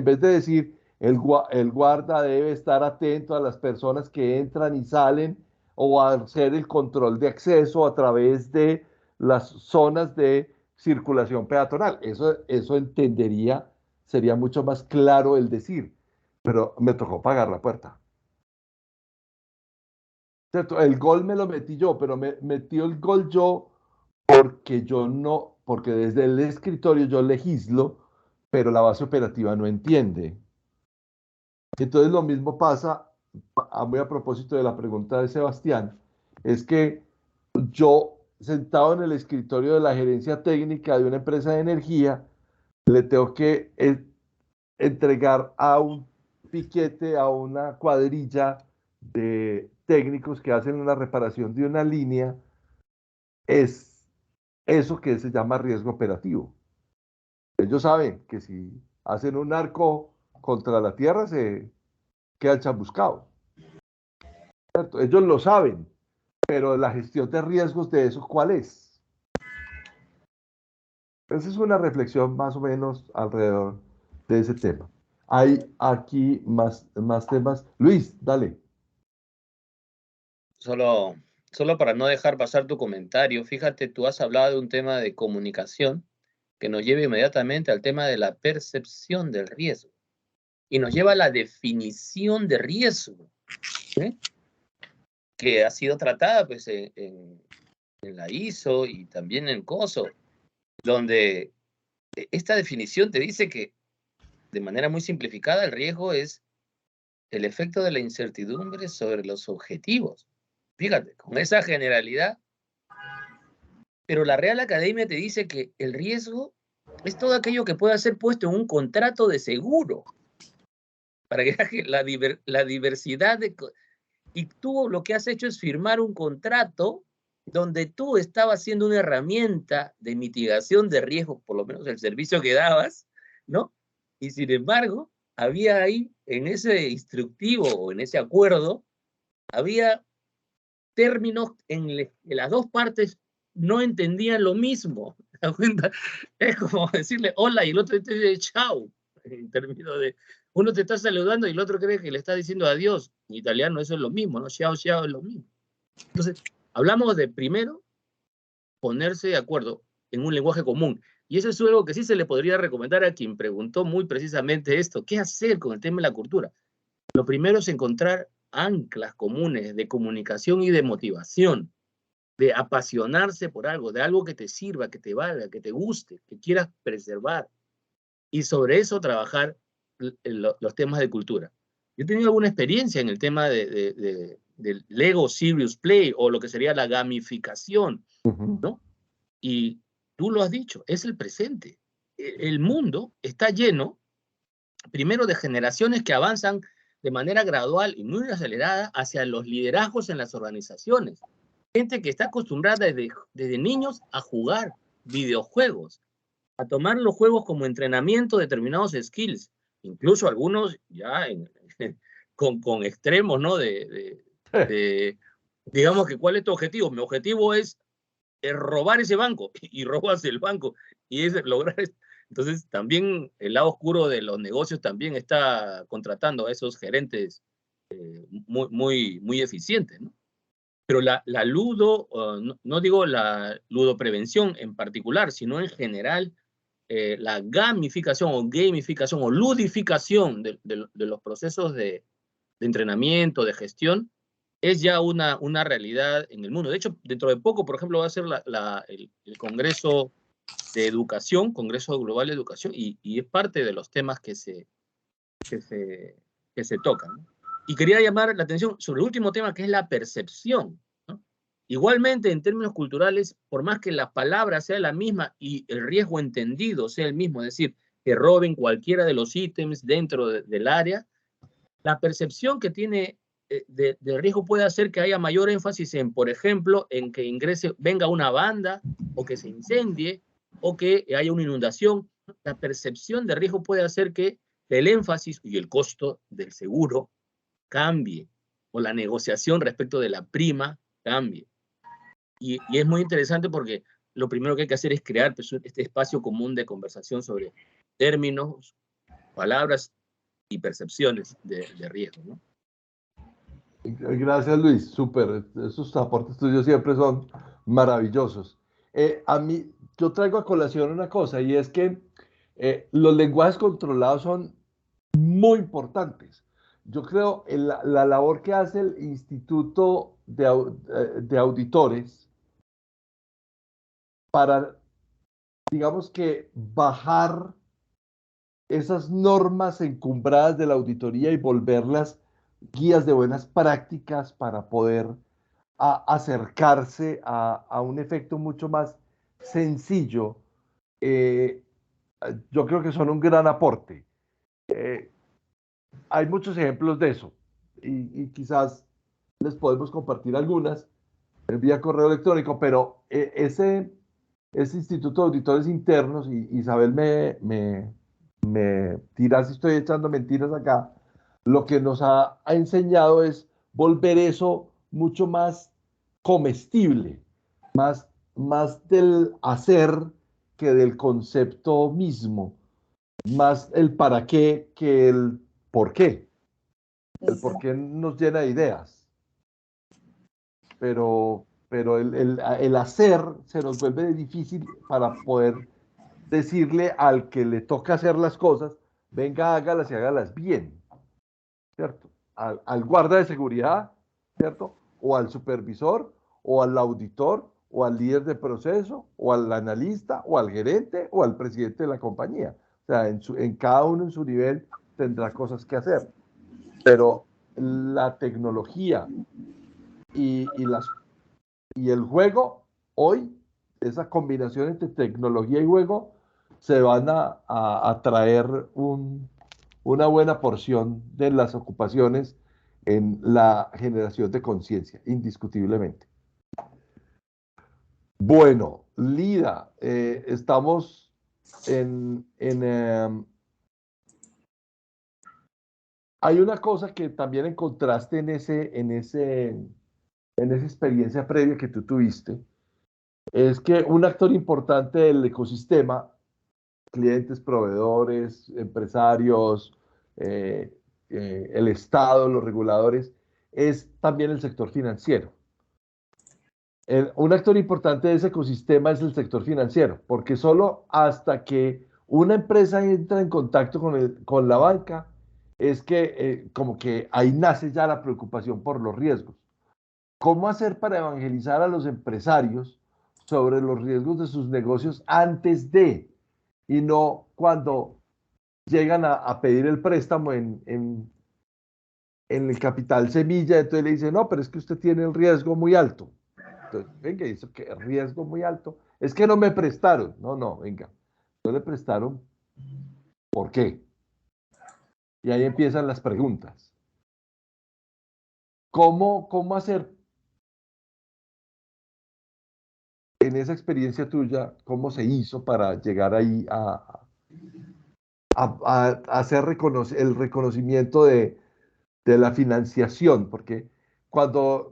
vez de decir, el guarda debe estar atento a las personas que entran y salen o a hacer el control de acceso a través de las zonas de circulación peatonal. Eso entendería, sería mucho más claro el decir, pero me tocó pagar la puerta. ¿Cierto? El gol me lo metí yo, pero me metió el gol yo porque desde el escritorio yo legislo, pero la base operativa no entiende. Entonces lo mismo pasa, muy a propósito de la pregunta de Sebastián, es que yo sentado en el escritorio de la gerencia técnica de una empresa de energía, le tengo que entregar a un piquete, a una cuadrilla de técnicos que hacen una reparación de una línea, es eso que se llama riesgo operativo. Ellos saben que si hacen un arco contra la tierra se quedan chamuscados, ¿cierto? Ellos lo saben, pero la gestión de riesgos de eso, ¿cuál es? Esa es una reflexión más o menos alrededor de ese tema. Hay aquí más temas. Luis, dale. Solo para no dejar pasar tu comentario, fíjate, tú has hablado de un tema de comunicación que nos lleva inmediatamente al tema de la percepción del riesgo y nos lleva a la definición de riesgo, ¿sí? Que ha sido tratada pues, en la ISO y también en COSO, donde esta definición te dice que, de manera muy simplificada, el riesgo es el efecto de la incertidumbre sobre los objetivos. Fíjate, con esa generalidad, pero la Real Academia te dice que el riesgo es todo aquello que pueda ser puesto en un contrato de seguro, para que la diversidad de... Y tú lo que has hecho es firmar un contrato donde tú estabas siendo una herramienta de mitigación de riesgos, por lo menos el servicio que dabas, ¿no? Y sin embargo, había ahí, en ese instructivo o en ese acuerdo, había términos en las dos partes no entendían lo mismo. ¿Te das cuenta? Es como decirle hola y el otro te dice chao, en términos de uno te está saludando y el otro cree que le está diciendo adiós. En italiano eso es lo mismo, ¿no? Ciao, ciao es lo mismo. Entonces, hablamos de primero ponerse de acuerdo en un lenguaje común. Y eso es algo que sí se le podría recomendar a quien preguntó muy precisamente esto. ¿Qué hacer con el tema de la cultura? Lo primero es encontrar anclas comunes de comunicación y de motivación, de apasionarse por algo, de algo que te sirva, que te valga, que te guste, que quieras preservar. Y sobre eso trabajar los temas de cultura. Yo he tenido alguna experiencia en el tema del Lego Serious Play o lo que sería la gamificación, ¿no? Y tú lo has dicho, es el presente. El mundo está lleno, primero, de generaciones que avanzan de manera gradual y muy acelerada hacia los liderazgos en las organizaciones. Gente que está acostumbrada desde niños a jugar videojuegos, a tomar los juegos como entrenamiento de determinados skills, incluso algunos ya con extremos, ¿no? Digamos que, ¿cuál es tu objetivo? Mi objetivo es robar ese banco, y robas el banco, y es lograr esto. Entonces, también el lado oscuro de los negocios también está contratando a esos gerentes muy eficientes, ¿no? Pero la ludo, no digo la ludoprevención en particular, sino en general, la gamificación o gamificación o ludificación de los procesos de entrenamiento, de gestión, es ya una realidad en el mundo. De hecho, dentro de poco, por ejemplo, va a ser el Congreso de Educación, Congreso Global de Educación, y es parte de los temas que se tocan, ¿no? Y quería llamar la atención sobre el último tema, que es la percepción, ¿no? Igualmente, en términos culturales, por más que la palabra sea la misma y el riesgo entendido sea el mismo, es decir, que roben cualquiera de los ítems dentro del área, la percepción que tiene de riesgo puede hacer que haya mayor énfasis en, por ejemplo, en que venga una banda, o que se incendie, o que haya una inundación. La percepción de riesgo puede hacer que el énfasis y el costo del seguro cambie, o la negociación respecto de la prima cambie. Y es muy interesante porque lo primero que hay que hacer es crear pues, este espacio común de conversación sobre términos, palabras y percepciones de riesgo, ¿no? Gracias, Luis. Súper. Esos aportes tuyos siempre son maravillosos. A mí, yo traigo a colación una cosa, y es que los lenguajes controlados son muy importantes. Yo creo en la labor que hace el Instituto de Auditores para, digamos que, bajar esas normas encumbradas de la auditoría y volverlas guías de buenas prácticas para poder acercarse a un efecto mucho más sencillo, yo creo que son un gran aporte. Hay muchos ejemplos de eso y quizás les podemos compartir algunas vía correo electrónico, pero ese Instituto de Auditores Internos, y Isabel me dirá si estoy echando mentiras acá, lo que nos ha enseñado es volver eso mucho más comestible, más del hacer que del concepto mismo, más el para qué que el por qué. El por qué nos llena de ideas, pero el hacer se nos vuelve difícil para poder decirle al que le toca hacer las cosas, venga, hágalas y hágalas bien, ¿cierto? Al guarda de seguridad, ¿cierto? O al supervisor, o al auditor, o al líder de proceso, o al analista, o al gerente, o al presidente de la compañía. O sea, en cada uno en su nivel tendrá cosas que hacer. Pero la tecnología y el juego, hoy, esa combinación entre tecnología y juego, se van a traer una buena porción de las ocupaciones en la generación de conciencia, indiscutiblemente. Bueno, Lida, estamos hay una cosa que también encontraste en esa experiencia previa que tú tuviste, es que un actor importante del ecosistema, clientes, proveedores, empresarios, el Estado, los reguladores, es también el sector financiero. Un actor importante de ese ecosistema es el sector financiero, porque solo hasta que una empresa entra en contacto con la banca, es que como que ahí nace ya la preocupación por los riesgos. ¿Cómo hacer para evangelizar a los empresarios sobre los riesgos de sus negocios antes de, y no cuando llegan a pedir el préstamo en el capital semilla? Entonces le dicen, no, pero es que usted tiene el riesgo muy alto. Entonces, venga, dice que riesgo muy alto. Es que no me prestaron. No, venga. No le prestaron. ¿Por qué? Y ahí empiezan las preguntas. ¿Cómo hacer en esa experiencia tuya, cómo se hizo para llegar ahí a hacer el reconocimiento de la financiación? Porque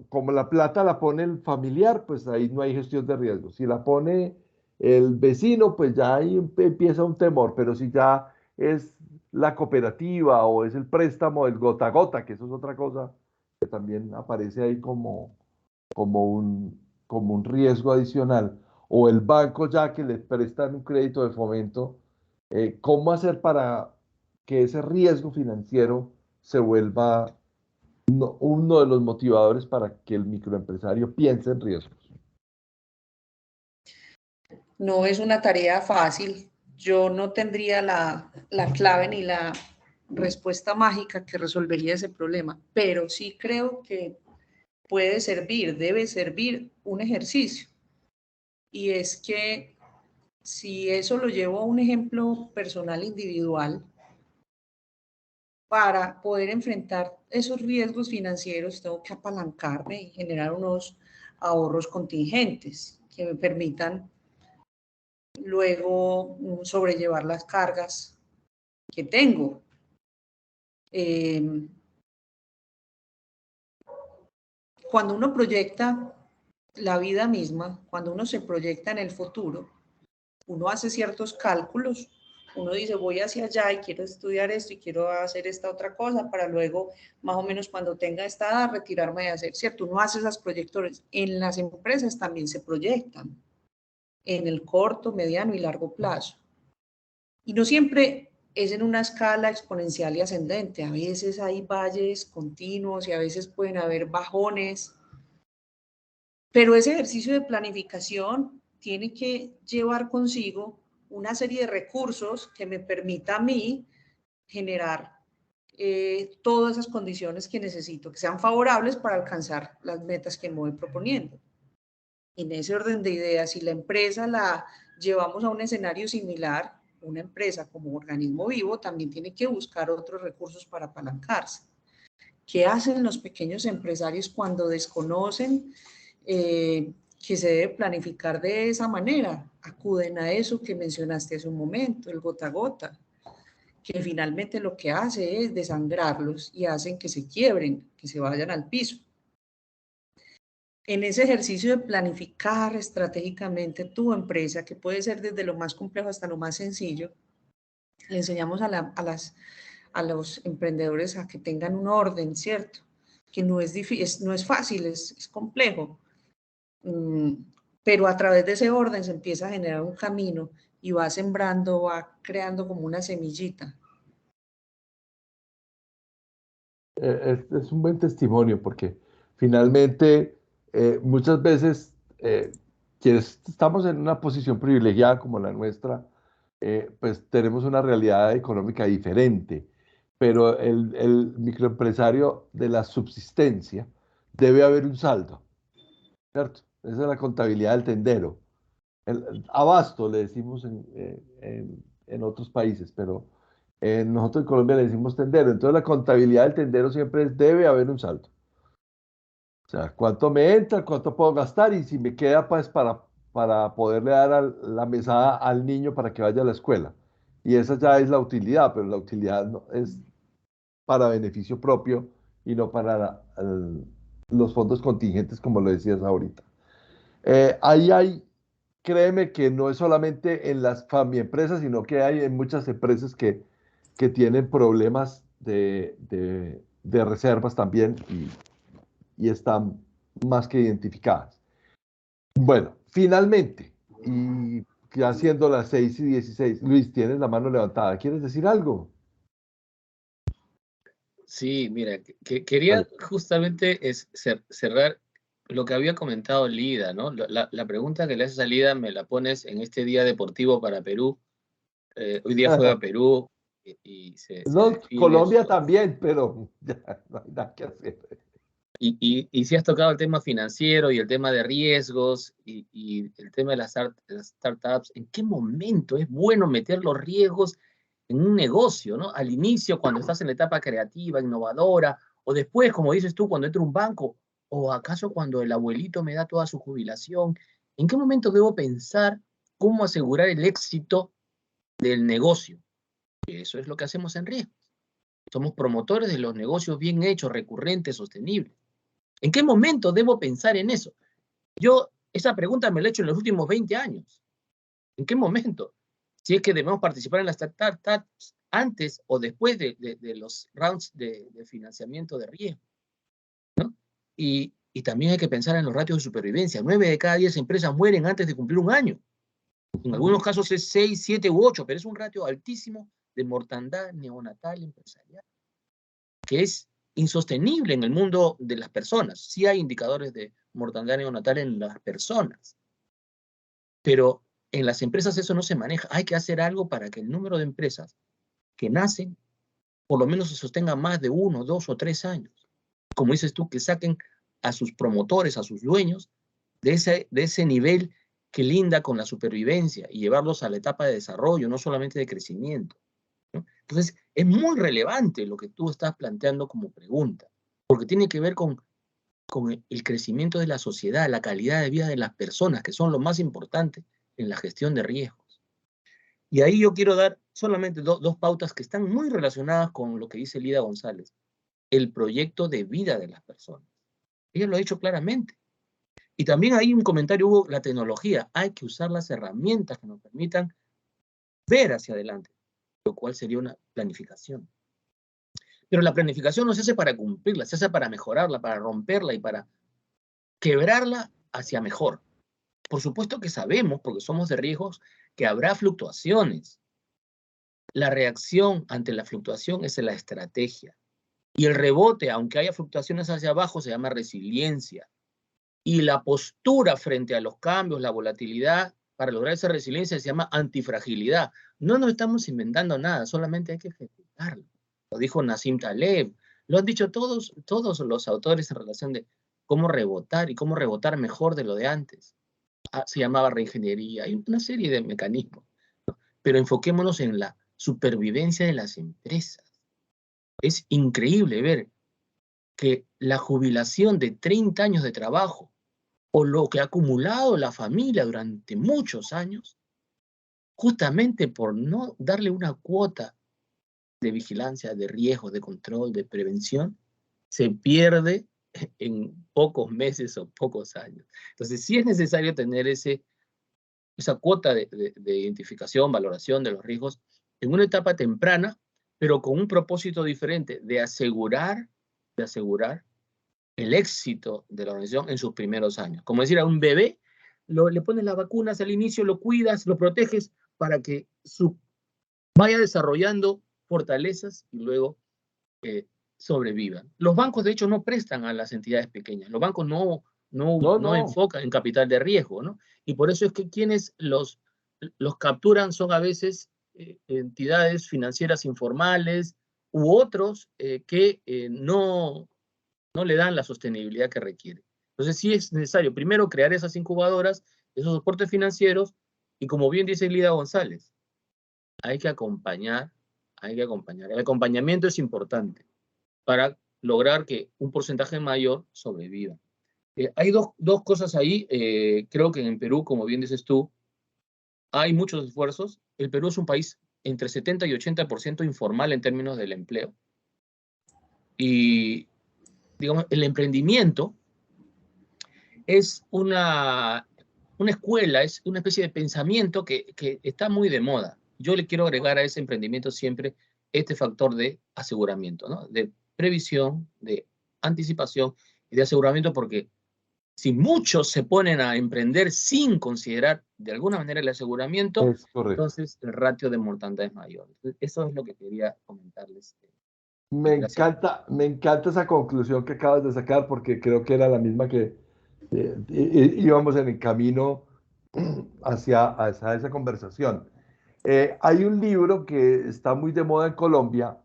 como la plata la pone el familiar, pues ahí no hay gestión de riesgo. Si la pone el vecino, pues ya ahí empieza un temor, pero si ya es la cooperativa o es el préstamo del gota a gota, que eso es otra cosa que también aparece ahí como un riesgo adicional, o el banco ya que le prestan un crédito de fomento, ¿cómo hacer para que ese riesgo financiero se vuelva uno de los motivadores para que el microempresario piense en riesgos? No es una tarea fácil. Yo no tendría la clave ni la respuesta mágica que resolvería ese problema, pero sí creo que puede servir, debe servir un ejercicio. Y es que si eso lo llevo a un ejemplo personal individual, para poder enfrentar esos riesgos financieros tengo que apalancarme y generar unos ahorros contingentes que me permitan luego sobrellevar las cargas que tengo. Cuando uno proyecta la vida misma, cuando uno se proyecta en el futuro, uno hace ciertos cálculos, uno dice voy hacia allá y quiero estudiar esto y quiero hacer esta otra cosa para luego, más o menos cuando tenga esta edad, retirarme de hacer, ¿cierto? Uno hace esas proyecciones. En las empresas también se proyectan en el corto, mediano y largo plazo. Y no siempre es en una escala exponencial y ascendente. A veces hay valles continuos y a veces pueden haber bajones. Pero ese ejercicio de planificación tiene que llevar consigo una serie de recursos que me permita a mí generar todas esas condiciones que necesito, que sean favorables para alcanzar las metas que me voy proponiendo. En ese orden de ideas, si la empresa la llevamos a un escenario similar, una empresa como organismo vivo también tiene que buscar otros recursos para apalancarse. ¿Qué hacen los pequeños empresarios cuando desconocen que se debe planificar de esa manera? Acuden a eso que mencionaste hace un momento, el gota a gota, que finalmente lo que hace es desangrarlos y hacen que se quiebren, que se vayan al piso. En ese ejercicio de planificar estratégicamente tu empresa, que puede ser desde lo más complejo hasta lo más sencillo, le enseñamos a los emprendedores a que tengan un orden, ¿cierto? Que no es difícil, no es fácil, es complejo. Pero a través de ese orden se empieza a generar un camino y va sembrando, va creando como una semillita. Es un buen testimonio porque finalmente muchas veces quienes estamos en una posición privilegiada como la nuestra, pues tenemos una realidad económica diferente, pero el microempresario de la subsistencia debe haber un saldo, ¿cierto? Esa es la contabilidad del tendero. El abasto le decimos en otros países, pero nosotros en Colombia le decimos tendero. Entonces la contabilidad del tendero siempre es, debe haber un saldo. O sea, cuánto me entra, cuánto puedo gastar y si me queda pues para poderle dar la mesada al niño para que vaya a la escuela. Y esa ya es la utilidad, pero la utilidad no, es para beneficio propio y no para los fondos contingentes como lo decías ahorita. Ahí hay, créeme que no es solamente en las empresas, sino que hay en muchas empresas que tienen problemas de reservas también y están más que identificadas. Bueno, finalmente, y ya siendo las 6:16, Luis, tienes la mano levantada. ¿Quieres decir algo? Sí, mira, quería justamente cerrar lo que había comentado Lida, ¿no? La pregunta que le haces a Lida me la pones en este día deportivo para Perú. Hoy día juega Perú y se No, define Colombia su... también, pero ya no hay nada que hacer. Y si has tocado el tema financiero y el tema de riesgos y el tema de las startups, ¿en qué momento es bueno meter los riesgos en un negocio, ¿no? Al inicio, cuando estás en la etapa creativa, innovadora, o después, como dices tú, cuando entro a un banco, o acaso cuando el abuelito me da toda su jubilación. ¿En qué momento debo pensar cómo asegurar el éxito del negocio? Y eso es lo que hacemos en Riesgos. Somos promotores de los negocios bien hechos, recurrentes, sostenibles. ¿En qué momento debo pensar en eso? Yo esa pregunta me la he hecho en los últimos 20 años. ¿En qué momento? Si es que debemos participar en las startups antes o después de los rounds de financiamiento de riesgo, ¿no? Y también hay que pensar en los ratios de supervivencia. 9 de cada 10 empresas mueren antes de cumplir un año. En algunos casos es 6, 7 u 8, pero es un ratio altísimo de mortandad neonatal empresarial, que es insostenible en el mundo de las personas. Sí hay indicadores de mortandad neonatal en las personas, pero en las empresas eso no se maneja. Hay que hacer algo para que el número de empresas que nacen por lo menos se sostenga más de 1, 2 o 3 años. Como dices tú, que saquen a sus promotores, a sus dueños, de ese nivel que linda con la supervivencia y llevarlos a la etapa de desarrollo, no solamente de crecimiento, ¿no? Entonces, es muy relevante lo que tú estás planteando como pregunta, porque tiene que ver con el crecimiento de la sociedad, la calidad de vida de las personas, que son lo más importante en la gestión de riesgos. Y ahí yo quiero dar solamente dos pautas que están muy relacionadas con lo que dice Lida González, el proyecto de vida de las personas. Ella lo ha dicho claramente. Y también hay un comentario, hubo la tecnología. Hay que usar las herramientas que nos permitan ver hacia adelante, lo cual sería una planificación. Pero la planificación no se hace para cumplirla, se hace para mejorarla, para romperla y para quebrarla hacia mejor. Por supuesto que sabemos, porque somos de riesgos, que habrá fluctuaciones. La reacción ante la fluctuación es la estrategia. Y el rebote, aunque haya fluctuaciones hacia abajo, se llama resiliencia. Y la postura frente a los cambios, la volatilidad, para lograr esa resiliencia se llama antifragilidad. No nos estamos inventando nada, solamente hay que ejecutarlo. Lo dijo Nassim Taleb, lo han dicho todos los autores en relación de cómo rebotar y cómo rebotar mejor de lo de antes. Se llamaba reingeniería, hay una serie de mecanismos, ¿no? Pero enfoquémonos en la supervivencia de las empresas. Es increíble ver que la jubilación de 30 años de trabajo o lo que ha acumulado la familia durante muchos años, justamente por no darle una cuota de vigilancia, de riesgo, de control, de prevención, se pierde en pocos meses o pocos años. Entonces, sí es necesario tener esa cuota de identificación, valoración de los riesgos en una etapa temprana, pero con un propósito diferente, de asegurar el éxito de la organización en sus primeros años. Como decir, a un bebé le pones las vacunas al inicio, lo cuidas, lo proteges para que vaya desarrollando fortalezas y luego sobrevivan. Los bancos, de hecho, no prestan a las entidades pequeñas. Los bancos no enfocan en capital de riesgo, ¿no? Y por eso es que quienes los capturan son a veces entidades financieras informales u otros que no le dan la sostenibilidad que requiere. Entonces sí es necesario primero crear esas incubadoras, esos soportes financieros, y como bien dice Lida González, hay que acompañar. El acompañamiento es importante para lograr que un porcentaje mayor sobreviva. Hay dos cosas ahí. Creo que en Perú, como bien dices tú, hay muchos esfuerzos. El Perú es un país entre 70 y 80% informal en términos del empleo. Y, digamos, el emprendimiento es una escuela, es una especie de pensamiento que está muy de moda. Yo le quiero agregar a ese emprendimiento siempre este factor de aseguramiento, ¿no? De previsión, de anticipación y de aseguramiento, porque si muchos se ponen a emprender sin considerar de alguna manera el aseguramiento, entonces el ratio de mortandad es mayor. Entonces, eso es lo que quería comentarles. Me encanta esa conclusión que acabas de sacar, porque creo que era la misma que íbamos en el camino hacia esa conversación. Hay un libro que está muy de moda en Colombia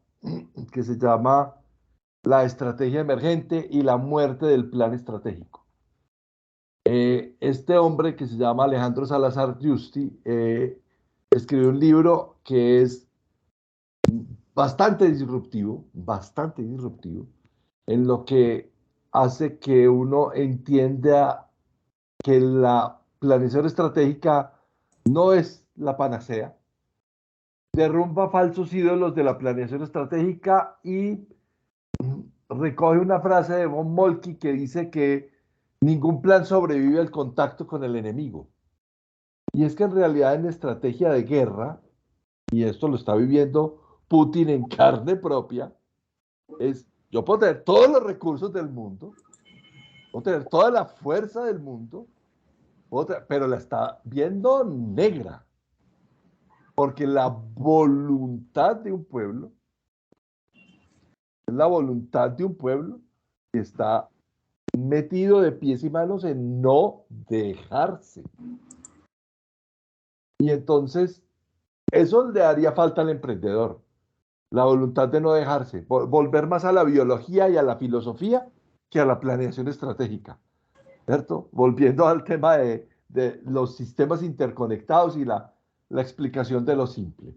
que se llama La estrategia emergente y la muerte del plan estratégico. Este hombre, que se llama Alejandro Salazar Yusti, escribió un libro que es bastante disruptivo, en lo que hace que uno entienda que la planeación estratégica no es la panacea, derrumba falsos ídolos de la planeación estratégica y recoge una frase de von Moltke que dice que ningún plan sobrevive al contacto con el enemigo. Y es que en realidad en estrategia de guerra, y esto lo está viviendo Putin en carne propia, yo puedo tener todos los recursos del mundo, puedo tener toda la fuerza del mundo, pero la está viendo negra. Porque la voluntad de un pueblo es la voluntad de un pueblo que está metido de pies y manos en no dejarse. Y entonces, eso le haría falta al emprendedor, la voluntad de no dejarse, volver más a la biología y a la filosofía que a la planeación estratégica, ¿cierto? Volviendo al tema de los sistemas interconectados y la explicación de lo simple.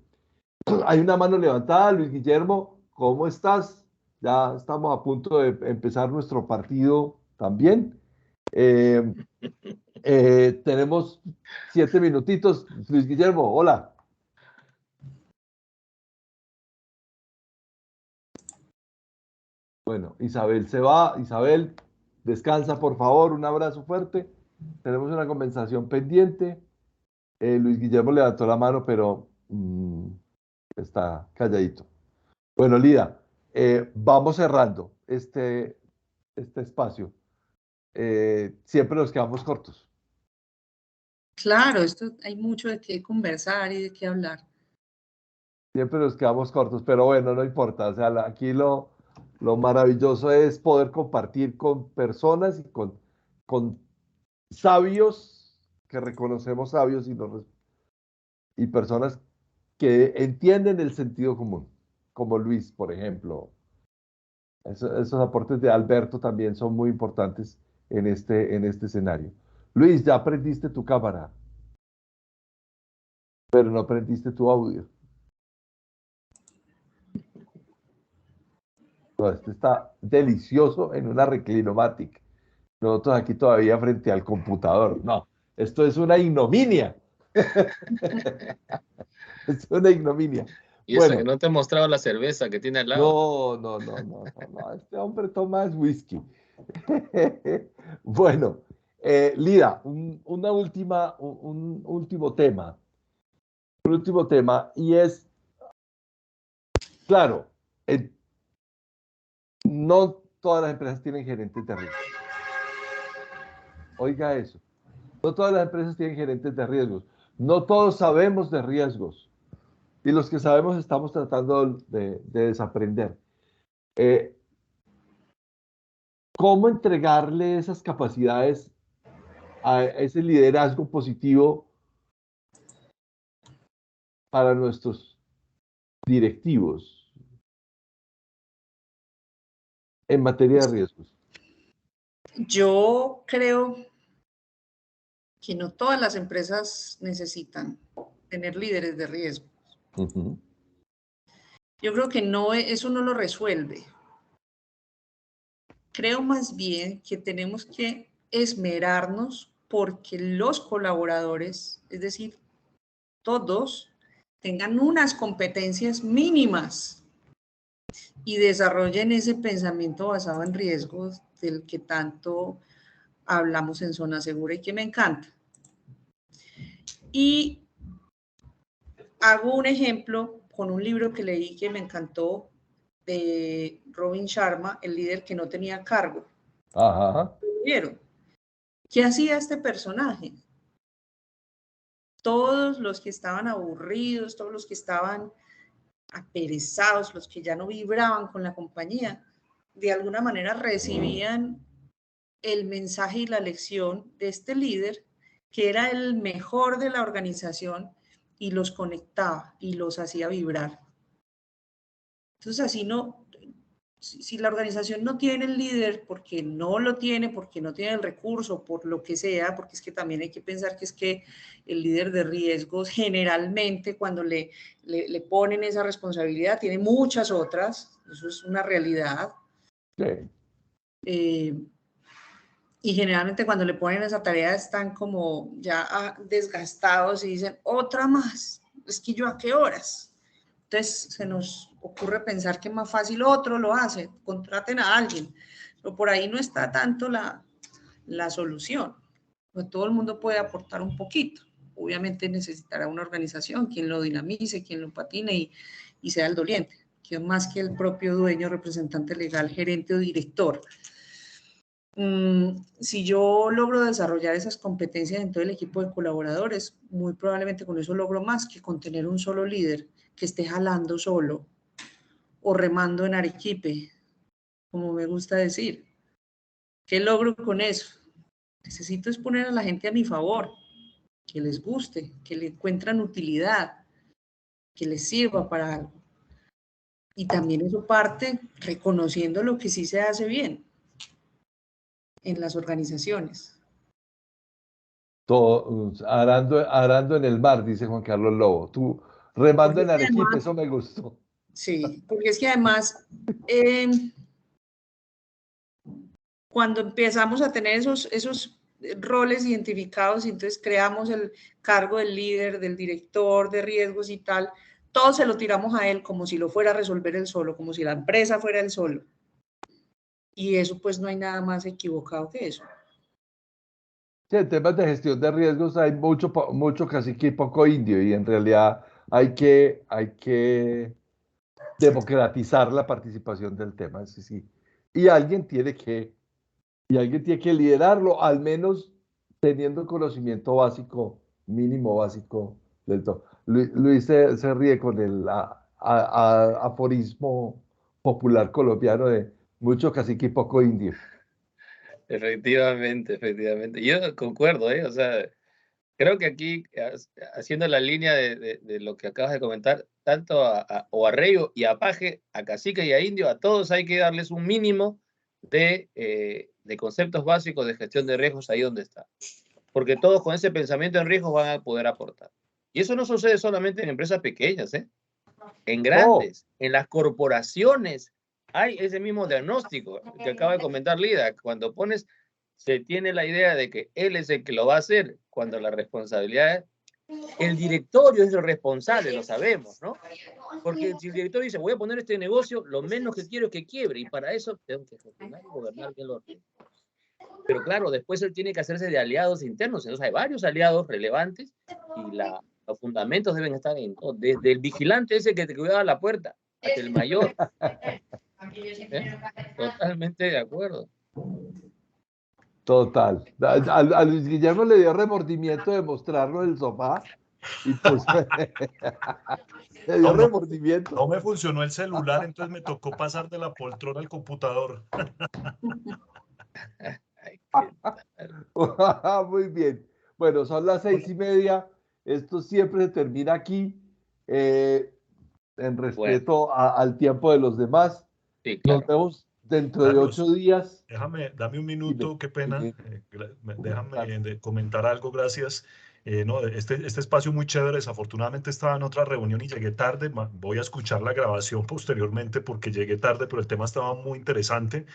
Hay una mano levantada. Luis Guillermo, ¿cómo estás? Ya estamos a punto de empezar nuestro partido también. Tenemos 7 minutitos. Luis Guillermo, hola. Bueno, Isabel se va. Isabel, descansa, por favor. Un abrazo fuerte. Tenemos una conversación pendiente. Luis Guillermo levantó la mano, pero está calladito. Bueno, Lida, vamos cerrando este espacio. Siempre nos quedamos cortos. Claro, hay mucho de qué conversar y de qué hablar. Siempre nos quedamos cortos, pero bueno, no importa. O sea, aquí lo maravilloso es poder compartir con personas y con sabios que reconocemos sabios y personas que entienden el sentido común, como Luis, por ejemplo. Esos aportes de Alberto también son muy importantes en este escenario. Luis, ya prendiste tu cámara, pero no prendiste tu audio. No, este está delicioso en una Reclinomatic. Nosotros aquí todavía frente al computador. No, esto es una ignominia. Es una ignominia. Y eso Bueno, que no te he mostrado la cerveza que tiene al lado. no. Este hombre toma es whisky. Bueno, Lida, un último tema. Un último tema, y es, claro, no todas las empresas tienen gerentes de riesgo. Oiga eso. No todas las empresas tienen gerentes de riesgos. No todos sabemos de riesgos. Y los que sabemos estamos tratando de desaprender. ¿Cómo entregarle esas capacidades a ese liderazgo positivo para nuestros directivos en materia de riesgos? Yo creo que no todas las empresas necesitan tener líderes de riesgo. Uh-huh. Yo creo que no, eso no lo resuelve. Creo más bien que tenemos que esmerarnos porque los colaboradores, es decir, todos, tengan unas competencias mínimas y desarrollen ese pensamiento basado en riesgos del que tanto hablamos en Zona Segura y que me encanta. Y hago un ejemplo con un libro que leí que me encantó de Robin Sharma, El líder que no tenía cargo. Ajá. ¿Vieron? ¿Qué hacía este personaje? Todos los que estaban aburridos, todos los que estaban aperezados, los que ya no vibraban con la compañía, de alguna manera recibían el mensaje y la lección de este líder, que era el mejor de la organización, y los conectaba y los hacía vibrar. Entonces, así no, si la organización no tiene el líder porque no lo tiene, porque no tiene el recurso, por lo que sea, porque es que también hay que pensar que es que el líder de riesgos generalmente cuando le ponen esa responsabilidad tiene muchas otras, eso es una realidad. Sí. Y generalmente cuando le ponen esa tarea están como ya desgastados y dicen, otra más, es que yo a qué horas. Entonces se nos ocurre pensar que es más fácil otro lo hace, contraten a alguien, pero por ahí no está tanto la solución, pues todo el mundo puede aportar un poquito. Obviamente necesitará una organización, quien lo dinamice, quien lo patine y sea el doliente, que más que el propio dueño, representante legal, gerente o director. Si yo logro desarrollar esas competencias en todo el equipo de colaboradores, muy probablemente con eso logro más que con tener un solo líder que esté jalando solo o remando en arequipe, como me gusta decir. ¿Qué logro con eso? Necesito es poner a la gente a mi favor, que les guste, que le encuentran utilidad, que les sirva para algo. Y también eso parte reconociendo lo que sí se hace bien en las organizaciones. Todo, arando en el mar, dice Juan Carlos Lobo. Tú remando en Arequipa, además, eso me gustó. Sí, porque es que además, cuando empezamos a tener esos roles identificados y entonces creamos el cargo del líder, del director de riesgos y tal, todo se lo tiramos a él como si lo fuera a resolver él solo, como si la empresa fuera él solo. Y eso pues no hay nada más equivocado que eso. Sí, en temas de gestión de riesgos hay mucho cacique y poco indio, y en realidad hay que democratizar la participación del tema. Sí. Y alguien tiene que liderarlo, al menos teniendo conocimiento básico, mínimo básico del todo. Luis se ríe con el aforismo popular colombiano de mucho cacique y poco indio. Efectivamente. Yo concuerdo, o sea, Creo que aquí, haciendo la línea de lo que acabas de comentar, tanto a Rey y a Paje, a Cacique y a Indio, a todos hay que darles un mínimo de conceptos básicos de gestión de riesgos ahí donde está. Porque todos con ese pensamiento en riesgos van a poder aportar. Y eso no sucede solamente en empresas pequeñas, en grandes, en las corporaciones, hay ese mismo diagnóstico que acaba de comentar Lida. Cuando se tiene la idea de que él es el que lo va a hacer, cuando la responsabilidad es, el directorio es el responsable, lo sabemos, ¿no? Porque si el directorio dice, voy a poner este negocio, lo menos que quiero es que quiebre, y para eso tengo que gestionar y gobernar bien los riesgos. Pero claro, después él tiene que hacerse de aliados internos, entonces hay varios aliados relevantes, y los fundamentos deben estar en todo, desde el vigilante ese que te cuidaba la puerta, hasta el mayor. Totalmente de acuerdo. Total. A Luis Guillermo le dio remordimiento de mostrarlo en el sofá y pues le dio remordimiento. No me funcionó el celular, entonces me tocó pasar de la poltrona al computador. Muy bien. Bueno, son las 6:30. Esto siempre se termina aquí, en respeto al tiempo de los demás. Sí, claro. Nos vemos dentro de 8 días. Dame un minuto, qué pena. Déjame comentar algo, gracias. No, este espacio muy chévere. Desafortunadamente estaba en otra reunión y llegué tarde. Voy a escuchar la grabación posteriormente porque llegué tarde, pero el tema estaba muy interesante.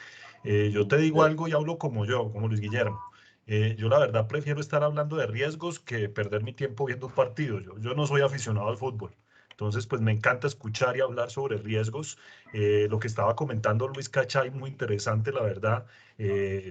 Yo te digo algo y hablo como Luis Guillermo. Yo la verdad prefiero estar hablando de riesgos que perder mi tiempo viendo un partido. Yo no soy aficionado al fútbol. Entonces, pues me encanta escuchar y hablar sobre riesgos. Lo que estaba comentando Luis Cachay, muy interesante, la verdad.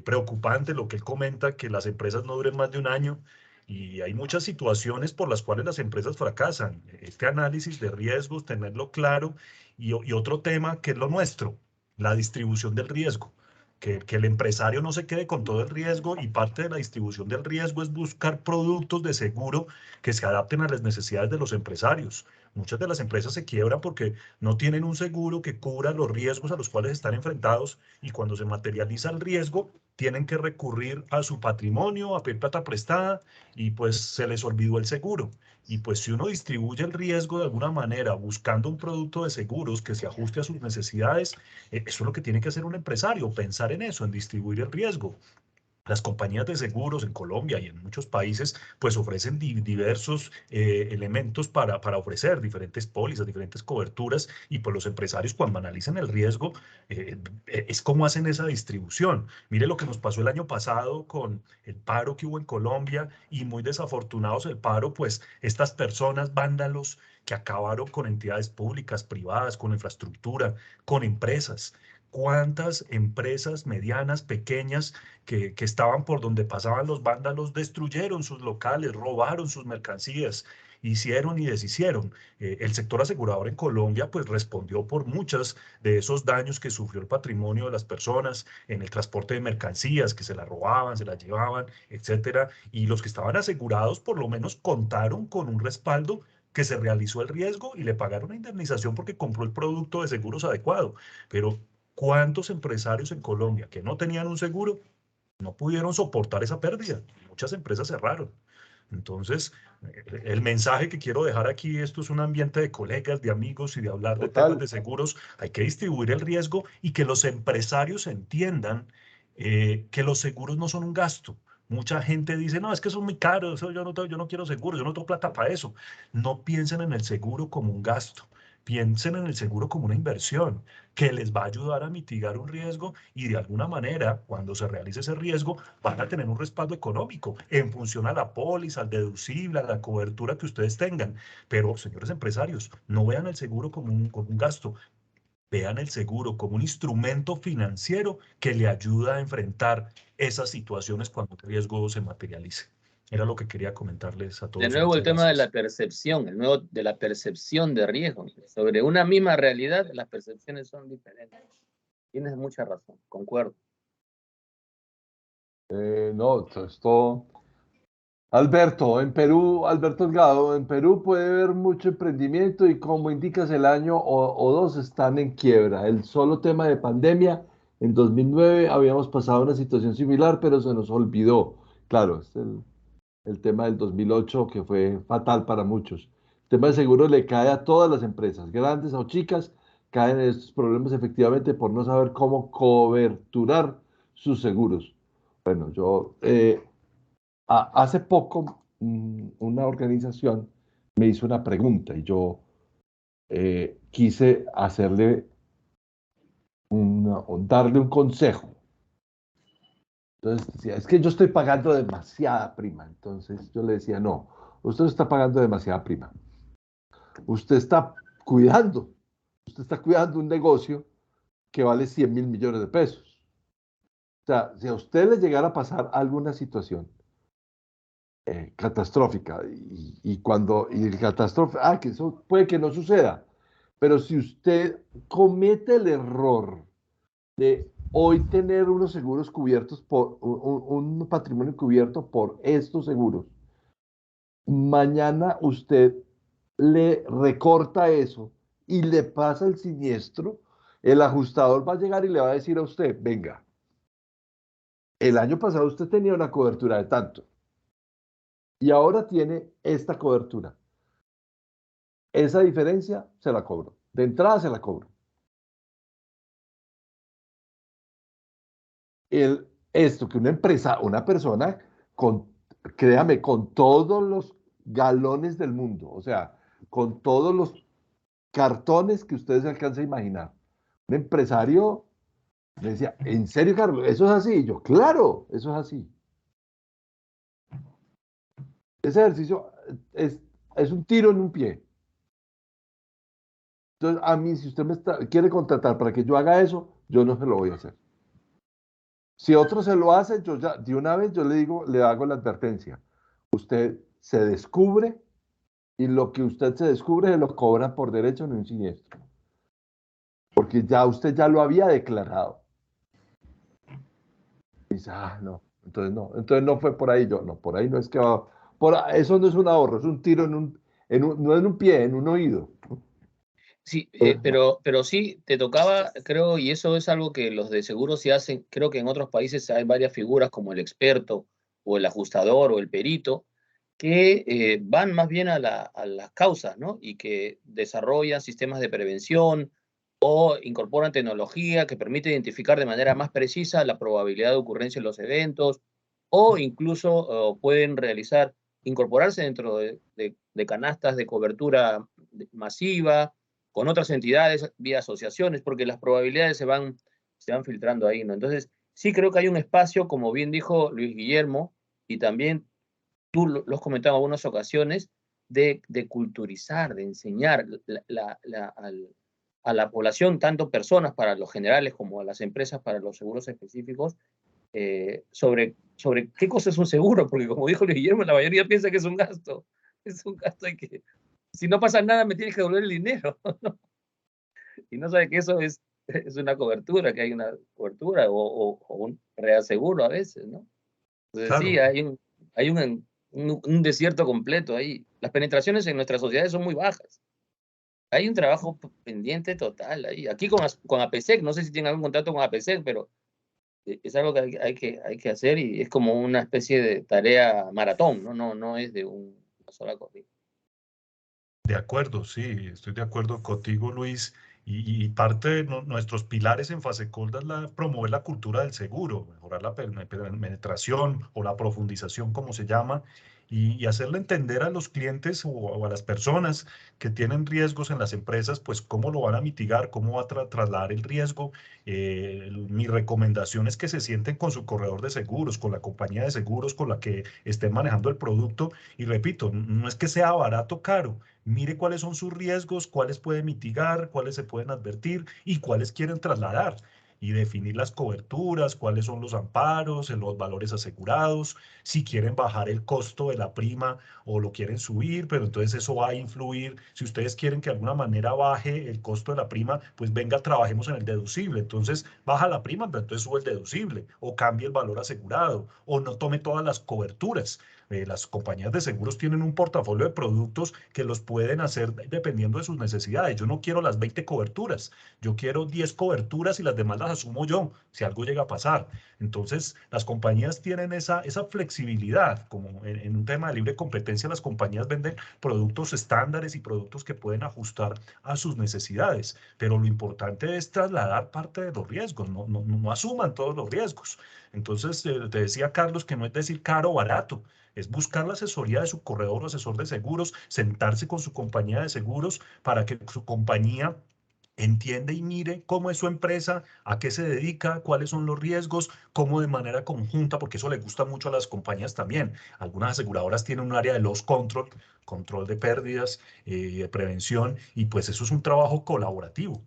Preocupante lo que él comenta, que las empresas no duren más de un año. Y hay muchas situaciones por las cuales las empresas fracasan. Este análisis de riesgos, tenerlo claro. Y otro tema que es lo nuestro, la distribución del riesgo. Que el empresario no se quede con todo el riesgo, y parte de la distribución del riesgo es buscar productos de seguro que se adapten a las necesidades de los empresarios. Muchas de las empresas se quiebran porque no tienen un seguro que cubra los riesgos a los cuales están enfrentados, y cuando se materializa el riesgo tienen que recurrir a su patrimonio, a pedir plata prestada, y pues se les olvidó el seguro. Y pues si uno distribuye el riesgo de alguna manera buscando un producto de seguros que se ajuste a sus necesidades, eso es lo que tiene que hacer un empresario, pensar en eso, en distribuir el riesgo. Las compañías de seguros en Colombia y en muchos países pues ofrecen diversos elementos para ofrecer diferentes pólizas, diferentes coberturas, y pues los empresarios cuando analizan el riesgo es como hacen esa distribución. Mire lo que nos pasó el año pasado con el paro que hubo en Colombia, y muy desafortunados el paro, pues estas personas vándalos que acabaron con entidades públicas, privadas, con infraestructura, con empresas. ¿Cuántas empresas medianas, pequeñas, que estaban por donde pasaban los vándalos, destruyeron sus locales, robaron sus mercancías, hicieron y deshicieron? El sector asegurador en Colombia pues respondió por muchos de esos daños que sufrió el patrimonio de las personas en el transporte de mercancías, que se las robaban, se las llevaban, etcétera. Y los que estaban asegurados por lo menos contaron con un respaldo, que se realizó el riesgo y le pagaron una indemnización porque compró el producto de seguros adecuado. Pero ¿cuántos empresarios en Colombia que no tenían un seguro no pudieron soportar esa pérdida? Muchas empresas cerraron. Entonces, el mensaje que quiero dejar aquí, esto es un ambiente de colegas, de amigos y de hablar de temas de seguros. Hay que distribuir el riesgo y que los empresarios entiendan que los seguros no son un gasto. Mucha gente dice, no, es que son muy caros, yo no quiero seguro, yo no tengo plata para eso. No piensen en el seguro como un gasto. Piensen en el seguro como una inversión que les va a ayudar a mitigar un riesgo, y de alguna manera, cuando se realice ese riesgo, van a tener un respaldo económico en función a la póliza, al deducible, a la cobertura que ustedes tengan. Pero, señores empresarios, no vean el seguro como un gasto. Vean el seguro como un instrumento financiero que le ayuda a enfrentar esas situaciones cuando el riesgo se materialice. Era lo que quería comentarles a todos. De nuevo el tema de la percepción, de la percepción de riesgo. Sobre una misma realidad, las percepciones son diferentes. Tienes mucha razón, concuerdo. No, esto... Alberto Delgado, en Perú puede haber mucho emprendimiento y como indicas el año o dos están en quiebra. El solo tema de pandemia, en 2009 habíamos pasado una situación similar, pero se nos olvidó. Claro, el tema del 2008, que fue fatal para muchos. El tema de seguro le cae a todas las empresas, grandes o chicas, caen en estos problemas efectivamente por no saber cómo coberturar sus seguros. Bueno, hace poco una organización me hizo una pregunta y yo quise darle un consejo. Entonces decía, es que yo estoy pagando demasiada prima. Entonces yo le decía, no, usted no está pagando demasiada prima. Usted está cuidando un negocio que vale 100 mil millones de pesos. O sea, si a usted le llegara a pasar alguna situación catastrófica y el catástrofe, que eso puede que no suceda, pero si usted comete el error de hoy tener unos seguros cubiertos por un patrimonio cubierto por estos seguros, mañana usted le recorta eso y le pasa el siniestro, el ajustador va a llegar y le va a decir a usted, venga, el año pasado usted tenía una cobertura de tanto y ahora tiene esta cobertura. Esa diferencia se la cobro. De entrada se la cobro. Esto que una persona, créame, con todos los galones del mundo, o sea, con todos los cartones que ustedes se alcancen a imaginar. Un empresario me decía, ¿en serio, Carlos? ¿Eso es así? Y yo, claro, eso es así. Ese ejercicio es un tiro en un pie. Entonces, a mí, si usted quiere contratar para que yo haga eso, yo no se lo voy a hacer. Si otro se lo hace, yo ya de una vez yo le hago la advertencia. Usted se descubre y lo que usted se descubre se lo cobra por derecho en un siniestro. Porque usted ya lo había declarado. Y dice, no, entonces no fue por ahí. Yo, no, por ahí no es que va. Eso no es un ahorro, es un tiro no en un pie, en un oído. Sí, pero sí, te tocaba, creo, y eso es algo que los de seguros sí hacen, creo que en otros países hay varias figuras como el experto o el ajustador o el perito, que van más bien a las causas, ¿no? Y que desarrollan sistemas de prevención o incorporan tecnología que permite identificar de manera más precisa la probabilidad de ocurrencia de los eventos, o incluso pueden incorporarse dentro de canastas de cobertura masiva, con otras entidades, vía asociaciones, porque las probabilidades se van filtrando ahí, ¿no? Entonces, sí creo que hay un espacio, como bien dijo Luis Guillermo, y también tú lo has comentado en algunas ocasiones, de culturizar, de enseñar a la población, tanto personas para los generales como a las empresas para los seguros específicos, sobre qué cosa es un seguro, porque como dijo Luis Guillermo, la mayoría piensa que es un gasto. Es un gasto y que si no pasa nada me tienes que devolver el dinero. Y no sabe que eso es una cobertura, que hay una cobertura o un reaseguro a veces, ¿no? Entonces Claro. sí, hay un desierto completo ahí. Las penetraciones en nuestras sociedades son muy bajas. Hay un trabajo pendiente total ahí. Aquí con APSEC, no sé si tienen algún contrato con APSEC, pero es algo que hay que hacer y es como una especie de tarea maratón, no es de una sola corrida. De acuerdo, sí, estoy de acuerdo contigo, Luis. Y parte de nuestros pilares en Fasecol es promover la cultura del seguro, mejorar la penetración o la profundización, como se llama, y hacerle entender a los clientes o a las personas que tienen riesgos en las empresas, pues cómo lo van a mitigar, cómo va a trasladar el riesgo. Mi recomendación es que se sienten con su corredor de seguros, con la compañía de seguros con la que estén manejando el producto. Y repito, no es que sea barato o caro. Mire cuáles son sus riesgos, cuáles puede mitigar, cuáles se pueden advertir y cuáles quieren trasladar. Y definir las coberturas, cuáles son los amparos, los valores asegurados, si quieren bajar el costo de la prima o lo quieren subir, pero entonces eso va a influir. Si ustedes quieren que de alguna manera baje el costo de la prima, pues venga, trabajemos en el deducible. Entonces baja la prima, pero entonces sube el deducible o cambie el valor asegurado o no tome todas las coberturas. Las compañías de seguros tienen un portafolio de productos que los pueden hacer dependiendo de sus necesidades. Yo no quiero las 20 coberturas, yo quiero 10 coberturas y las demás las asumo yo, si algo llega a pasar. Entonces, las compañías tienen esa flexibilidad. Como en un tema de libre competencia, las compañías venden productos estándares y productos que pueden ajustar a sus necesidades. Pero lo importante es trasladar parte de los riesgos, no asuman todos los riesgos. Entonces, te decía Carlos que no es decir caro o barato, es buscar la asesoría de su corredor o asesor de seguros, sentarse con su compañía de seguros para que su compañía entiende y mire cómo es su empresa, a qué se dedica, cuáles son los riesgos, cómo de manera conjunta, porque eso le gusta mucho a las compañías también. Algunas aseguradoras tienen un área de loss control, control de pérdidas, de prevención, y pues eso es un trabajo colaborativo.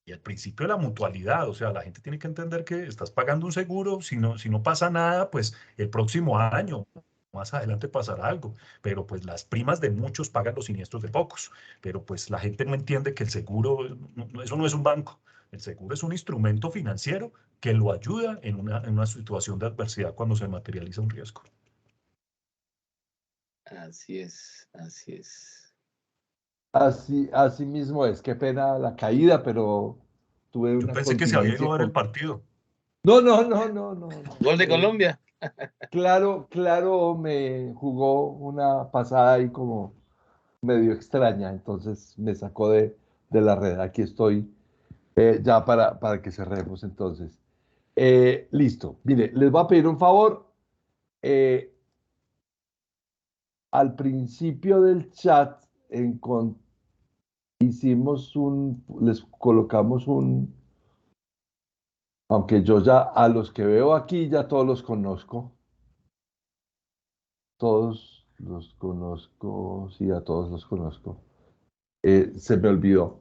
Y el principio de la mutualidad, o sea, la gente tiene que entender que estás pagando un seguro, si no pasa nada, pues el próximo año, más adelante pasará algo, pero pues las primas de muchos pagan los siniestros de pocos, pero pues la gente no entiende que el seguro, eso no es un banco, el seguro es un instrumento financiero que lo ayuda en una situación de adversidad cuando se materializa un riesgo. Así es, así es. Así mismo es. Qué pena la caída, pero tuve Yo una pensé que se había ido contingencia a ver el con... partido. No. Gol de Colombia. Claro, me jugó una pasada ahí como medio extraña, entonces me sacó de la red. Aquí estoy ya para que cerremos entonces. Listo. Mire, les voy a pedir un favor. Al principio del chat les colocamos aunque yo ya a los que veo aquí ya todos los conozco. Todos los conozco, sí, a todos los conozco. Se me olvidó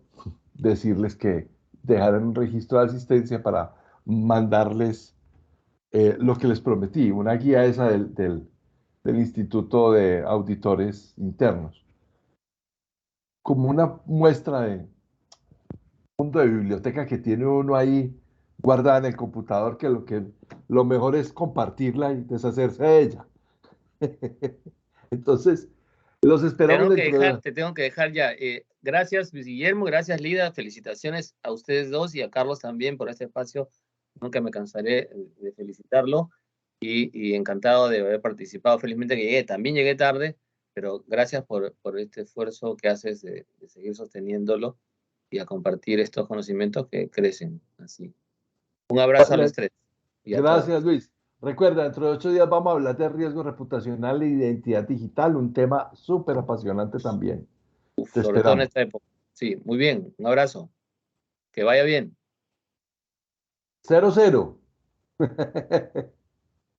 decirles que dejaran un registro de asistencia para mandarles lo que les prometí, una guía esa del Instituto de Auditores Internos, como una muestra de mundo de biblioteca que tiene uno ahí guardada en el computador, que lo mejor es compartirla y deshacerse de ella. Entonces, los esperamos dentro de... Te tengo que dejar ya. Gracias, Luis Guillermo, gracias, Lida. Felicitaciones a ustedes dos y a Carlos también por este espacio. Nunca me cansaré de felicitarlo y encantado de haber participado. Felizmente que también llegué tarde, pero gracias por este esfuerzo que haces de seguir sosteniéndolo y a compartir estos conocimientos que crecen así. Un abrazo a los tres. Y a todos. Gracias, Luis. Recuerda, dentro de 8 días vamos a hablar de riesgo reputacional e identidad digital, un tema súper apasionante también. Te Sobre todo en esperamos. esta época. Sí, muy bien. Un abrazo. Que vaya bien. 0-0.